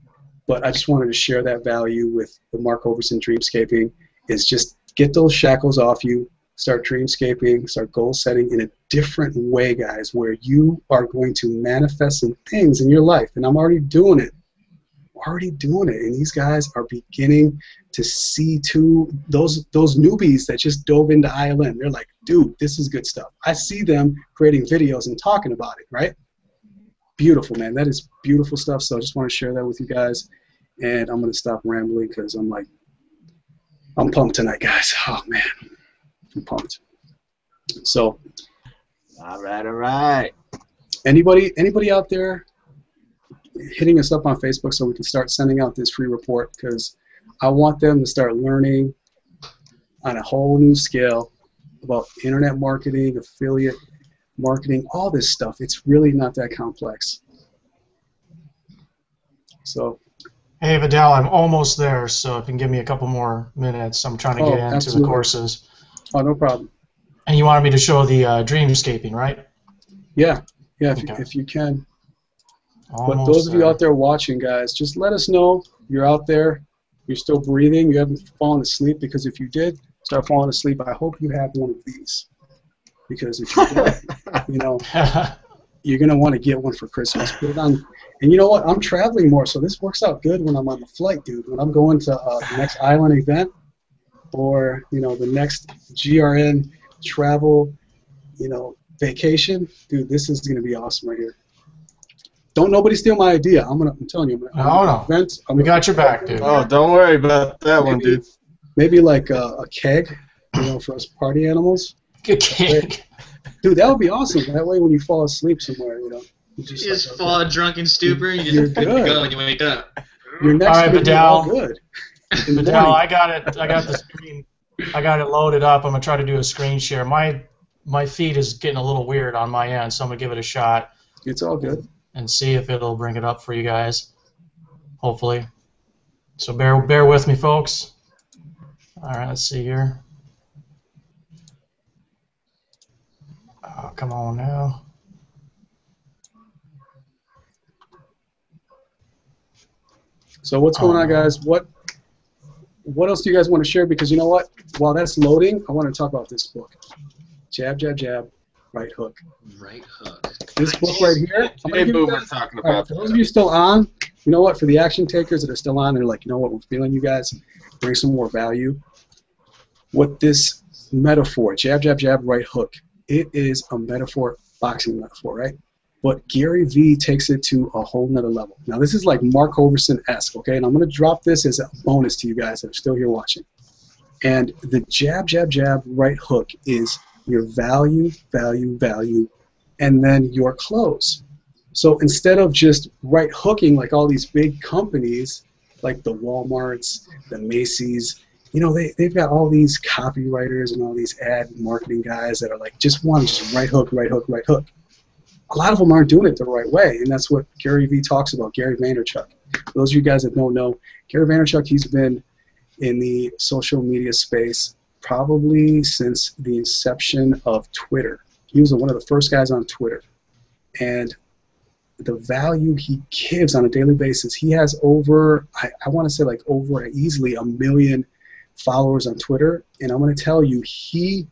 but I just wanted to share that value with the Mark Overson Dreamscaping, is just get those shackles off you, start dreamscaping, start goal setting in a different way, guys, where you are going to manifest some things in your life. And I'm already doing it. And these guys are beginning to see too, those newbies that just dove into ILM. They're like, dude, this is good stuff. I see them creating videos and talking about it, right? Beautiful, man. That is beautiful stuff. So I just want to share that with you guys. And I'm going to stop rambling because I'm pumped tonight, guys. Oh, man. I'm pumped. So. All right. Anybody out there hitting us up on Facebook so we can start sending out this free report, because I want them to start learning on a whole new scale about internet marketing, affiliate marketing, all this stuff. It's really not that complex. So. Hey, Vidal, I'm almost there, so if you can give me a couple more minutes, I'm trying to get into absolutely. the courses. Oh, no problem. And you wanted me to show the dreamscaping, right? Yeah, Okay. if you can. Almost But those of you there. out there watching, guys, just let us know you're out there, you're still breathing, you haven't fallen asleep, because if you did start falling asleep, I hope you have one of these. Because if you don't, you know, you're going to want to get one for Christmas. Put it on. And you know what? I'm traveling more, so this works out good when I'm on the flight, dude. When I'm going to the next island event, or, you know, the next GRN travel, you know, vacation, dude, this is going to be awesome right here. Don't nobody steal my idea. I'm telling you. We got your back, dude. Oh, don't worry about that one, dude. Maybe like a keg, you know, for us party animals. A keg. Dude, that would be awesome. That way, when you fall asleep somewhere, you know, You just fall drunk in stupor, and you You're just good to go when you wake up. Your next All right, will be all Vidal. good. In the Vidal, morning. I got it. I got the screen. I got it loaded up. I'm gonna try to do a screen share. My feed is getting a little weird on my end, so I'm gonna give it a shot. It's all good. And see if it'll bring it up for you guys. Hopefully. So bear with me, folks. All right, let's see here. Oh, come on now. So what's going on, guys? What else do you guys want to share? Because you know what? While that's loading, I want to talk about this book. Jab, jab, jab, right hook. Right hook. This book right here. We're talking about. For those of you still on, you know what? For the action takers that are still on, they're like, you know what? We're feeling you guys. Bring some more value. What this metaphor, jab, jab, jab, right hook, it is a metaphor, boxing metaphor, right? But Gary Vee takes it to a whole nother level. Now, this is like Mark Hoverson-esque, okay? And I'm going to drop this as a bonus to you guys that are still here watching. And the jab, jab, jab, right hook is your value, value, value, and then your close. So instead of just right hooking like all these big companies, like the Walmarts, the Macy's, you know, they've got all these copywriters and all these ad marketing guys that are like, just right hook, right hook, right hook. A lot of them aren't doing it the right way, and that's what Gary Vee talks about, Gary Vaynerchuk. For those of you guys that don't know, Gary Vaynerchuk, he's been in the social media space probably since the inception of Twitter. He was one of the first guys on Twitter. And the value he gives on a daily basis, he has over, I want to say like over easily 1 million followers on Twitter. And I'm going to tell you, he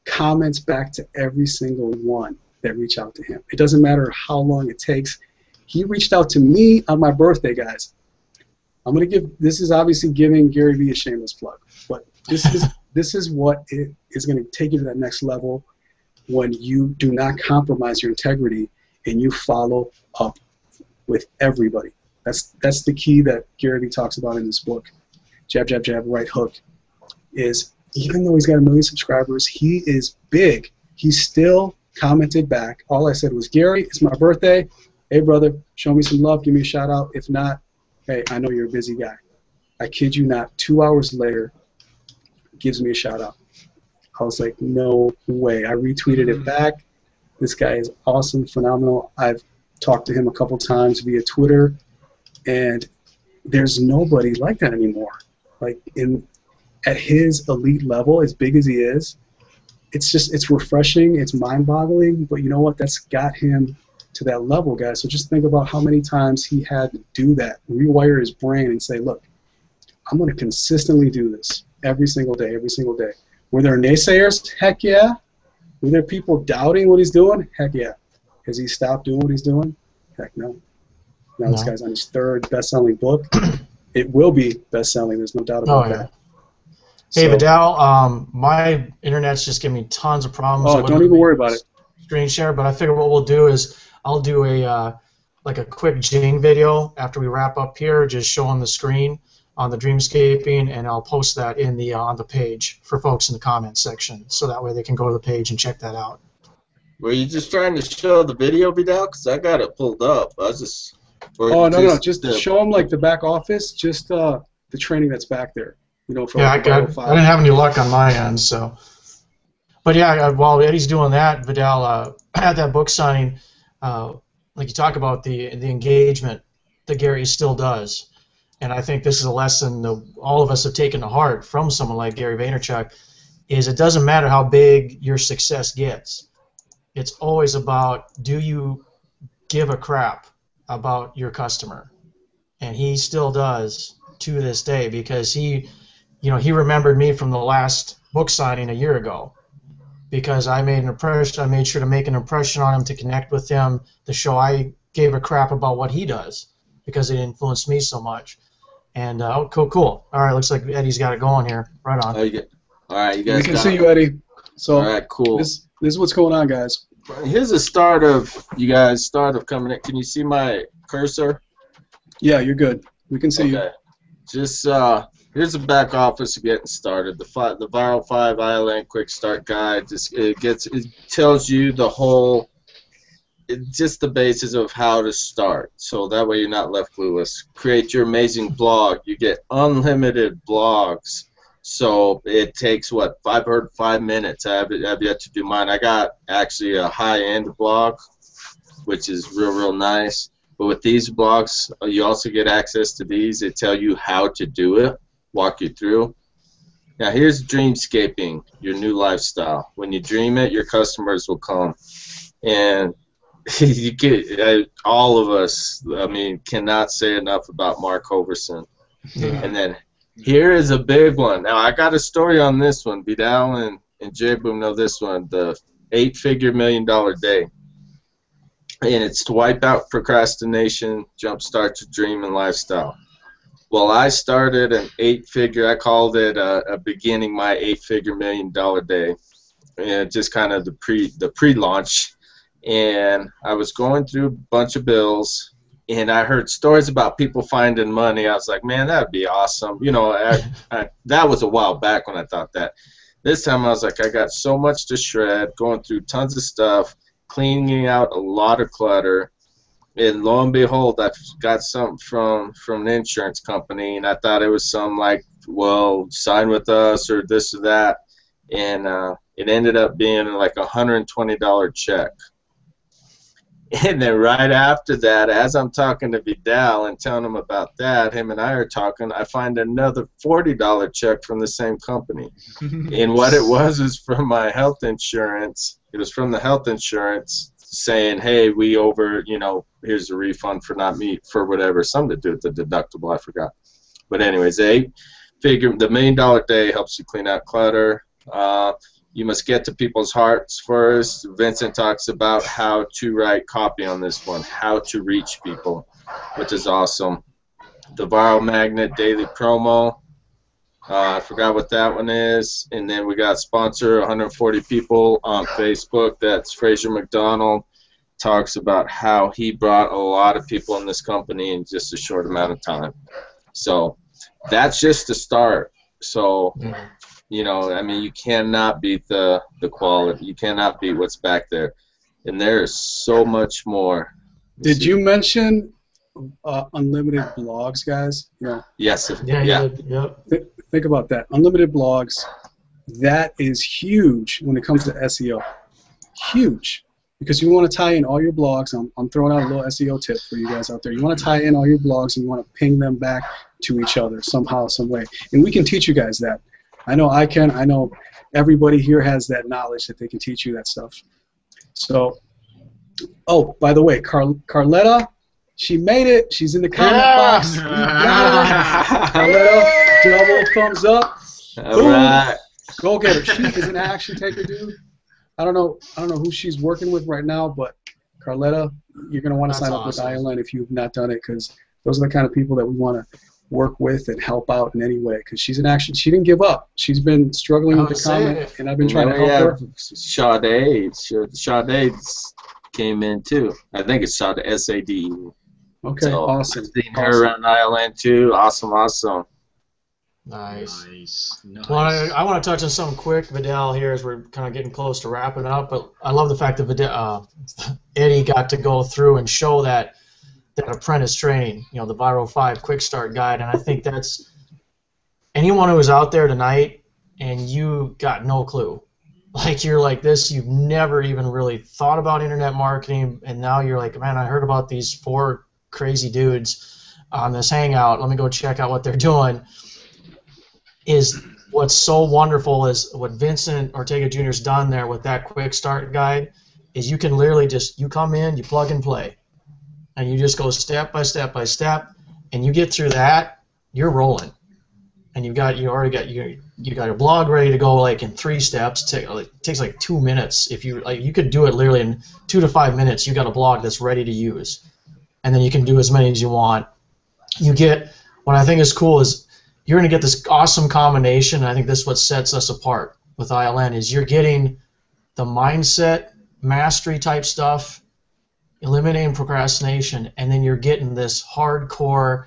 comments back to every single one that reach out to him. It doesn't matter how long it takes. He reached out to me on my birthday, guys. I'm going to give, this is obviously giving Gary Vee a shameless plug, but this is what it is going to take you to that next level when you do not compromise your integrity and you follow up with everybody. That's the key that Gary Vee talks about in this book. Jab, jab, jab, right hook is, even though he's got 1 million subscribers, he is big. He still commented back. All I said was, Gary, it's my birthday. Hey, brother, show me some love. Give me a shout out. If not, hey, I know you're a busy guy. I kid you not, 2 hours later, gives me a shout out. I was like, no way. I retweeted it back. This guy is awesome, phenomenal. I've talked to him a couple times via Twitter, and there's nobody like that anymore. Like at his elite level, as big as he is, it's refreshing, it's mind-boggling, but you know what? That's got him to that level, guys. So just think about how many times he had to do that, rewire his brain and say, look, I'm going to consistently do this every single day, every single day. Were there naysayers? Heck yeah. Were there people doubting what he's doing? Heck yeah. Has he stopped doing what he's doing? Heck no. Now this guy's on his 3rd best-selling book. It will be best-selling. There's no doubt about that. Hey, Vidal, my internet's just giving me tons of problems. Oh, don't even worry about it. Screen share, but I figure what we'll do is I'll do a like a quick Jing video after we wrap up here, just showing the screen on the dreamscaping, and I'll post that in the on the page for folks in the comments section, so that way they can go to the page and check that out. Were you just trying to show the video, Vidal? Because I got it pulled up. I was just. Oh no, just show them like the back office, just the training that's back there. You know, yeah, I didn't have any luck on my end, so. But yeah, while Eddie's doing that, Vidal, at that book signing, like you talk about the engagement that Gary still does, and I think this is a lesson that all of us have taken to heart from someone like Gary Vaynerchuk, is it doesn't matter how big your success gets. It's always about, do you give a crap about your customer? And he still does to this day, because he remembered me from the last book signing a year ago, because I made an impression. I made sure to make an impression on him, to connect with him, to show I gave a crap about what he does, because it influenced me so much. And oh, cool. All right, looks like Eddie's got it going here. Right on. All right, you guys. We can see you, Eddie. So all right, cool. This is what's going on, guys. Here's a start of coming in. Can you see my cursor? Yeah, you're good. We can see you. Just here's the back office of getting started. The Viral 5 ILN Quick Start Guide. It tells you the whole, just the basis of how to start. So that way you're not left clueless. Create your amazing blog. You get unlimited blogs. So it takes, what, 5 minutes. I have yet to do mine. I got actually a high-end blog. which is real nice. But with these blogs, you also get access to these. They tell you how to do it, walk you through. Now here's dreamscaping, your new lifestyle. When you dream it, your customers will come. And you get all of us, I mean, cannot say enough about Mark Hoverson. Yeah. And then here is a big one. Now I got a story on this one. Vidal and J-Boom know this one. The 8-figure $1 million day. And it's to wipe out procrastination, jumpstart your dream and lifestyle. Well, I started an 8-figure, I called it beginning my 8-figure $1 million day, and just kind of the pre-launch. And I was going through a bunch of bills, and I heard stories about people finding money. I was like, man, that'd be awesome. You know, that was a while back when I thought that. This time I was like, I got so much to shred, going through tons of stuff, cleaning out a lot of clutter. And lo and behold, I got something from an insurance company, and I thought it was some like, well, sign with us or this or that, and it ended up being like a $120 check. And then right after that, as I'm talking to Vidal and telling him about that, him and I are talking, I find another $40 check from the same company. And what it was from my health insurance. It was from the health insurance saying, hey, we here's a refund for not me, for whatever, something to do with the deductible, I forgot. But anyways, the $1 million day helps you clean out clutter. You must get to people's hearts first. Vincent talks about how to write copy on this one, how to reach people, which is awesome. The Viral Magnet Daily Promo. I forgot what that one is. And then we got sponsor 140 people on Facebook. That's Fraser McDonald. Talks about how he brought a lot of people in this company in just a short amount of time. So that's just the start. So, you know, I mean, you cannot beat the quality. You cannot beat what's back there. And there is so much more. Did you mention unlimited blogs, guys? You know, yes. Yeah. Think about that. Unlimited blogs, that is huge when it comes to SEO. Huge. Because you want to tie in all your blogs. I'm throwing out a little SEO tip for you guys out there. You want to tie in all your blogs and you want to ping them back to each other somehow, some way. And we can teach you guys that. I know I can. I know everybody here has that knowledge that they can teach you that stuff. So, oh, by the way, Carletta, she made it. She's in the comment box. We got her. Carletta, double thumbs up. All right. Go get her. She is an action taker, dude. I don't know who she's working with right now, but Carletta, you're gonna want to sign up with ILN if you've not done it, because those are the kind of people that we want to work with and help out in any way. Because she's an action. She didn't give up. She's been struggling with the comment, and I've been trying to help her. Sade came in too. I think it's Sade, S-A-D. Okay, so awesome. I've seen her around ILN too. Awesome. Nice. Well, I want to touch on something quick, Vidal, here as we're kind of getting close to wrapping up. But I love the fact that Eddie got to go through and show that apprentice training, you know, the Viral 5 Quick Start Guide. And I think that's anyone who is out there tonight and you got no clue. Like, you're like this, you've never even really thought about internet marketing, and now you're like, man, I heard about these 4 crazy dudes on this Hangout. Let me go check out what they're doing. Is what's so wonderful is what Vincent Ortega Jr.'s done there with that quick start guide is you can literally just, you come in, you plug and play, and you just go step by step by step, and you get through that, you're rolling, and you already got your blog ready to go like in 3 steps. It takes like 2 minutes. If you you could do it literally in 2 to 5 minutes. You got a blog that's ready to use, and then you can do as many as you want. You get, what I think is cool is you're going to get this awesome combination, and I think this is what sets us apart with ILN, is you're getting the mindset, mastery type stuff, eliminating procrastination, and then you're getting this hardcore,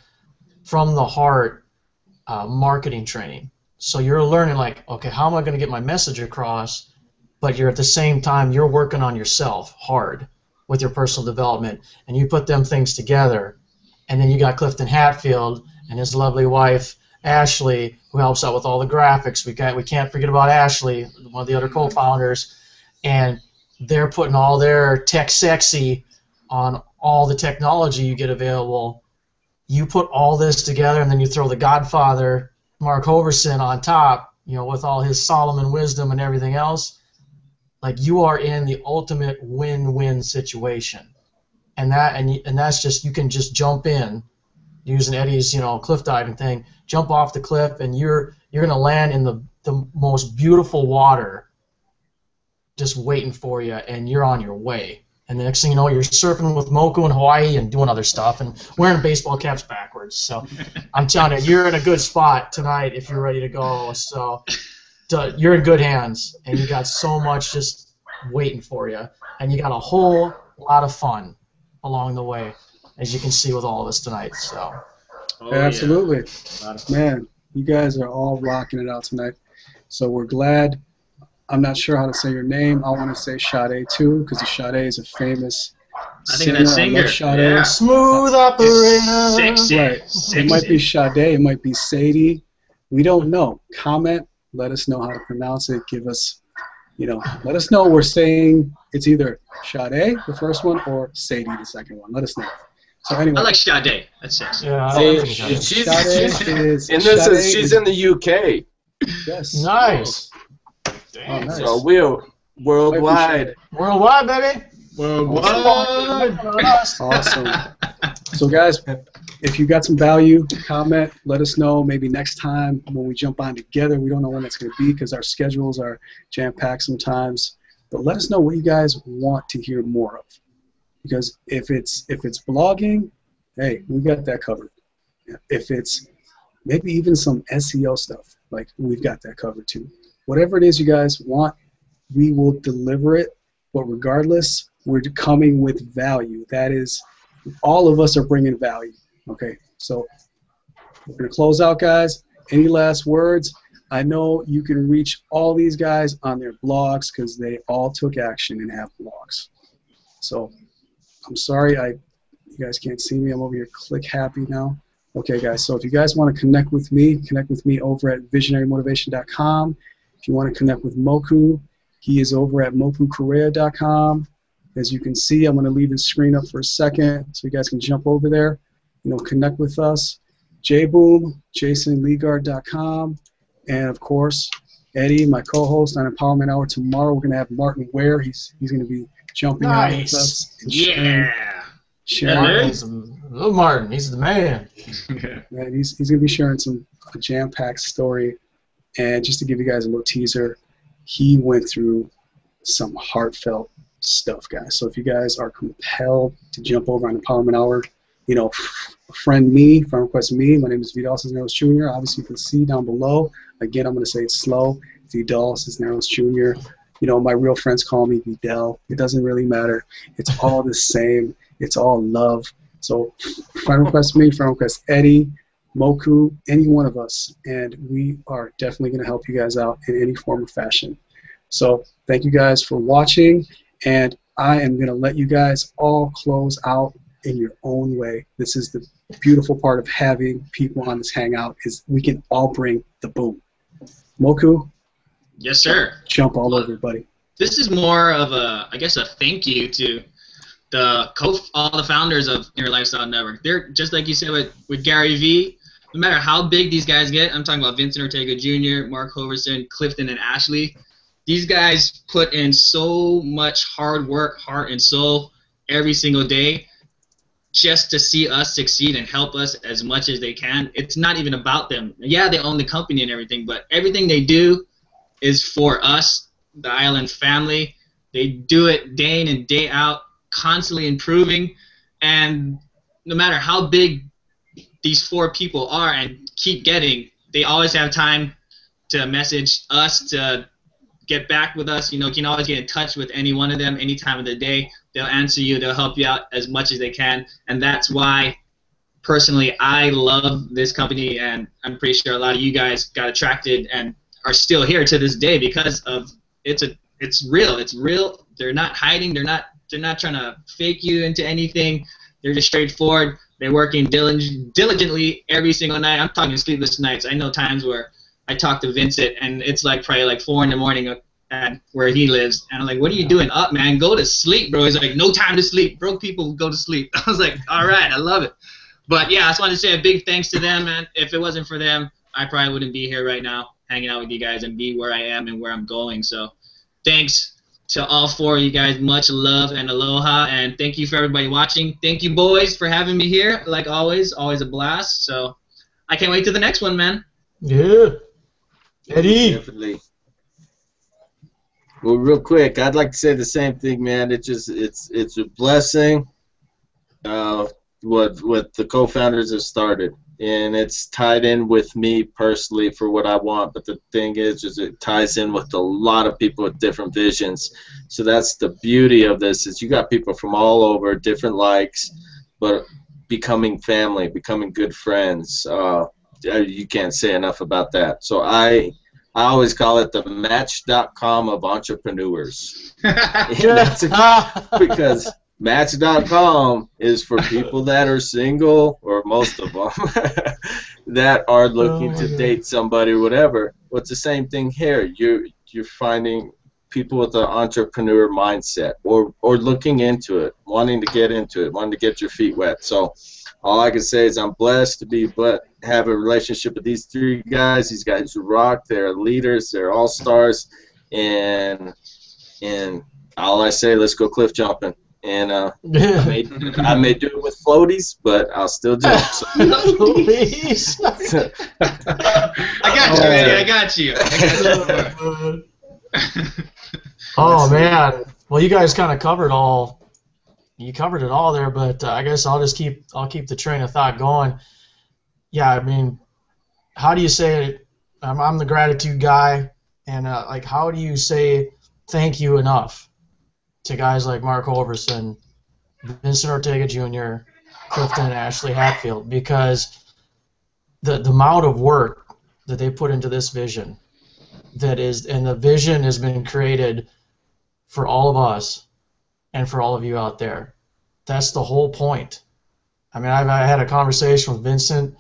from the heart marketing training. So you're learning like, okay, how am I going to get my message across, but you're at the same time, you're working on yourself hard with your personal development, and you put them things together, and then you got Clifton Hatfield and his lovely wife, Ashley, who helps out with all the graphics. We can't forget about Ashley, one of the other co-founders, and they're putting all their tech sexy on all the technology you get available. You put all this together, and then you throw the Godfather, Mark Hoverson, on top, with all his Solomon wisdom and everything else. Like, you are in the ultimate win-win situation, and that's just, you can just jump in using Eddie's cliff diving thing, jump off the cliff, and you're gonna land in the most beautiful water, just waiting for you, and you're on your way. And the next thing you know, you're surfing with Moku in Hawaii and doing other stuff and wearing baseball caps backwards. So I'm telling you, you're in a good spot tonight if you're ready to go. So you're in good hands, and you got so much just waiting for you, and you got a whole lot of fun along the way, as you can see with all of us tonight. So absolutely, man, you guys are all rocking it out tonight. So we're glad. I'm not sure how to say your name. I want to say Sade too, because Sade is a famous singer. I love Sade. Yeah. Smooth operator. Sexy. Right. Sexy. It might be Sade. It might be Sadie. We don't know. Comment. Let us know how to pronounce it. Give us, let us know we're saying it's either Sade, the first one, or Sadie, the second one. Let us know. So anyway. I like Sade. That's sexy. Yeah, she's in the UK. Yes. Nice. Oh, nice. So we're worldwide. Worldwide, baby. Worldwide. Awesome. So guys, if you got some value, comment, let us know. Maybe next time when we jump on together, we don't know when that's going to be because our schedules are jam-packed sometimes. But let us know what you guys want to hear more of. Because if it's blogging, hey, we got that covered. If it's maybe even some SEO stuff, like we've got that covered too. Whatever it is you guys want, we will deliver it. But regardless, we're coming with value. That is, all of us are bringing value. Okay, so we're going to close out, guys. Any last words? I know you can reach all these guys on their blogs because they all took action and have blogs. So I'm sorry you guys can't see me. I'm over here click happy now. Okay, guys, so if you guys want to connect with me over at visionarymotivation.com. If you want to connect with Moku, he is over at mokucorrea.com. As you can see, I'm going to leave his screen up for a second so you guys can jump over there, connect with us. JBoom, jasonleagard.com. And, of course, Eddie, my co-host on Empowerment Hour. Tomorrow we're going to have Martin Ware. He's going to be jumping on with us. Yeah. Little Martin, he's the man. Man, he's going to be sharing a jam-packed story. And just to give you guys a little teaser, he went through some heartfelt stuff, guys. So if you guys are compelled to jump over on Empowerment Hour, friend request me. My name is Vidal Cisneros Jr. Obviously, you can see down below. Again, I'm going to say it slow. Vidal Cisneros Jr. My real friends call me Vidal. It doesn't really matter. It's all the same. It's all love. So friend request me, friend request Eddie, Moku, any one of us, and we are definitely going to help you guys out in any form or fashion. So thank you guys for watching, and I am going to let you guys all close out in your own way. This is the beautiful part of having people on this Hangout is we can all bring the boom. Moku? Yes, sir. Jump all over, buddy. This is more of a thank you to all the founders of Inner Lifestyle Network. They're just like you said with Gary Vee. No matter how big these guys get, I'm talking about Vincent Ortega Jr., Mark Hoverson, Clifton, and Ashley. These guys put in so much hard work, heart, and soul every single day just to see us succeed and help us as much as they can. It's not even about them. Yeah, they own the company and everything, but everything they do is for us, the Island family. They do it day in and day out, constantly improving, and no matter how big these four people are and keep getting, they always have time to message us, to get back with us. You can always get in touch with any one of them any time of the day. They'll answer you. They'll help you out as much as they can, and that's why, personally, I love this company, and I'm pretty sure a lot of you guys got attracted and are still here to this day because of it's real. It's real. They're not hiding. They're not trying to fake you into anything. They're just straightforward. They're working diligently every single night. I'm talking sleepless nights. I know times where I talk to Vincent and it's probably 4 in the morning at where he lives, and I'm like, what are you doing up, man? Go to sleep, bro. He's like, no time to sleep. Broke people go to sleep. I was like, all right, I love it. But yeah, I just wanted to say a big thanks to them, man. If it wasn't for them, I probably wouldn't be here right now, hanging out with you guys and be where I am and where I'm going. So thanks to all four of you guys. Much love and aloha, and thank you for everybody watching. Thank you, boys, for having me here. Like always a blast. So I can't wait to the next one, man. Yeah. Eddie. Definitely. Well, real quick, I'd like to say the same thing, man. It's a blessing. What the co-founders have started, and it's tied in with me personally for what I want. But the thing is it ties in with a lot of people with different visions. So that's the beauty of this, is you got people from all over, different likes, but becoming family, becoming good friends. You can't say enough about that. So I always call it the Match.com of entrepreneurs. Because Match.com is for people that are single, or most of them, that are looking to date somebody or whatever. Well, it's the same thing here. You're finding people with an entrepreneur mindset, or looking into it, wanting to get into it, wanting to get your feet wet. So all I can say is I'm blessed to have a relationship with these three guys. These guys rock. They're leaders. They're all stars. And all I say, let's go cliff jumping. And I may do it with floaties, but I'll still do it. So. Please. I got you, Eddie. I got you. Oh man. Well, you guys kind of covered all. You covered it all there, but I guess I'll keep the train of thought going. Yeah, I mean, how do you say it? I'm the gratitude guy, and like, how do you say thank you enough to guys like Mark Overson, Vincent Ortega Jr., Clifton, and Ashley Hatfield? Because the amount of work that they put into this vision, and the vision has been created for all of us and for all of you out there. That's the whole point. I mean, I had a conversation with Vincent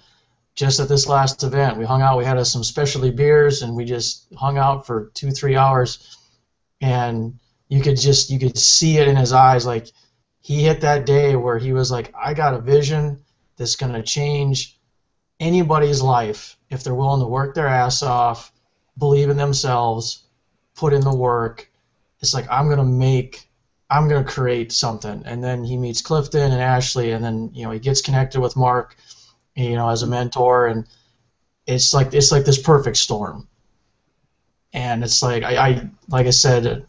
just at this last event. We hung out, we had some specialty beers, and we just hung out for 2-3 hours, and you could see it in his eyes. Like, he hit that day where he was like, I got a vision that's going to change anybody's life if they're willing to work their ass off, believe in themselves, put in the work. It's like, I'm going to create something. And then he meets Clifton and Ashley, and then, he gets connected with Mark, as a mentor, and it's like this perfect storm. And it's like, like I said,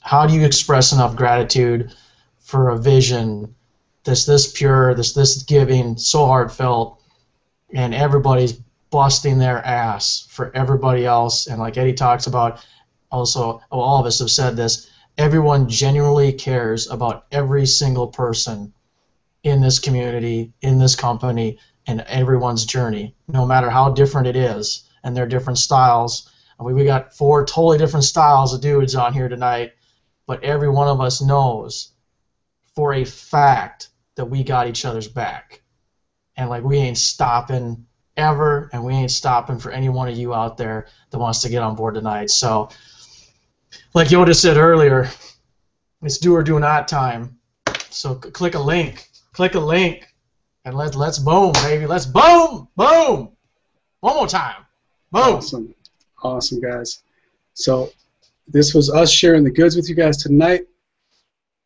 how do you express enough gratitude for a vision that's this pure, this giving, so heartfelt, and everybody's busting their ass for everybody else? And like Eddie talks about, also, all of us have said this, everyone genuinely cares about every single person in this community, in this company, and everyone's journey, no matter how different it is, and their different styles. We got 4 totally different styles of dudes on here tonight, but every one of us knows for a fact that we got each other's back. And like, we ain't stopping ever, and we ain't stopping for any one of you out there that wants to get on board tonight. So, like Yoda said earlier, it's do or do not time. So click a link, and let's boom, baby. Let's boom. One more time. Boom. Awesome, guys. So this was us sharing the goods with you guys tonight.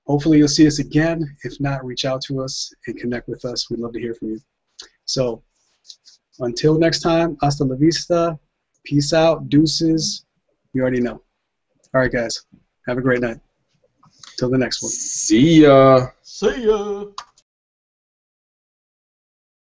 Hopefully you'll see us again. If not, reach out to us and connect with us. We'd love to hear from you. So until next time, hasta la vista. Peace out. Deuces. You already know. All right, guys. Have a great night. Till the next one. See ya. See ya.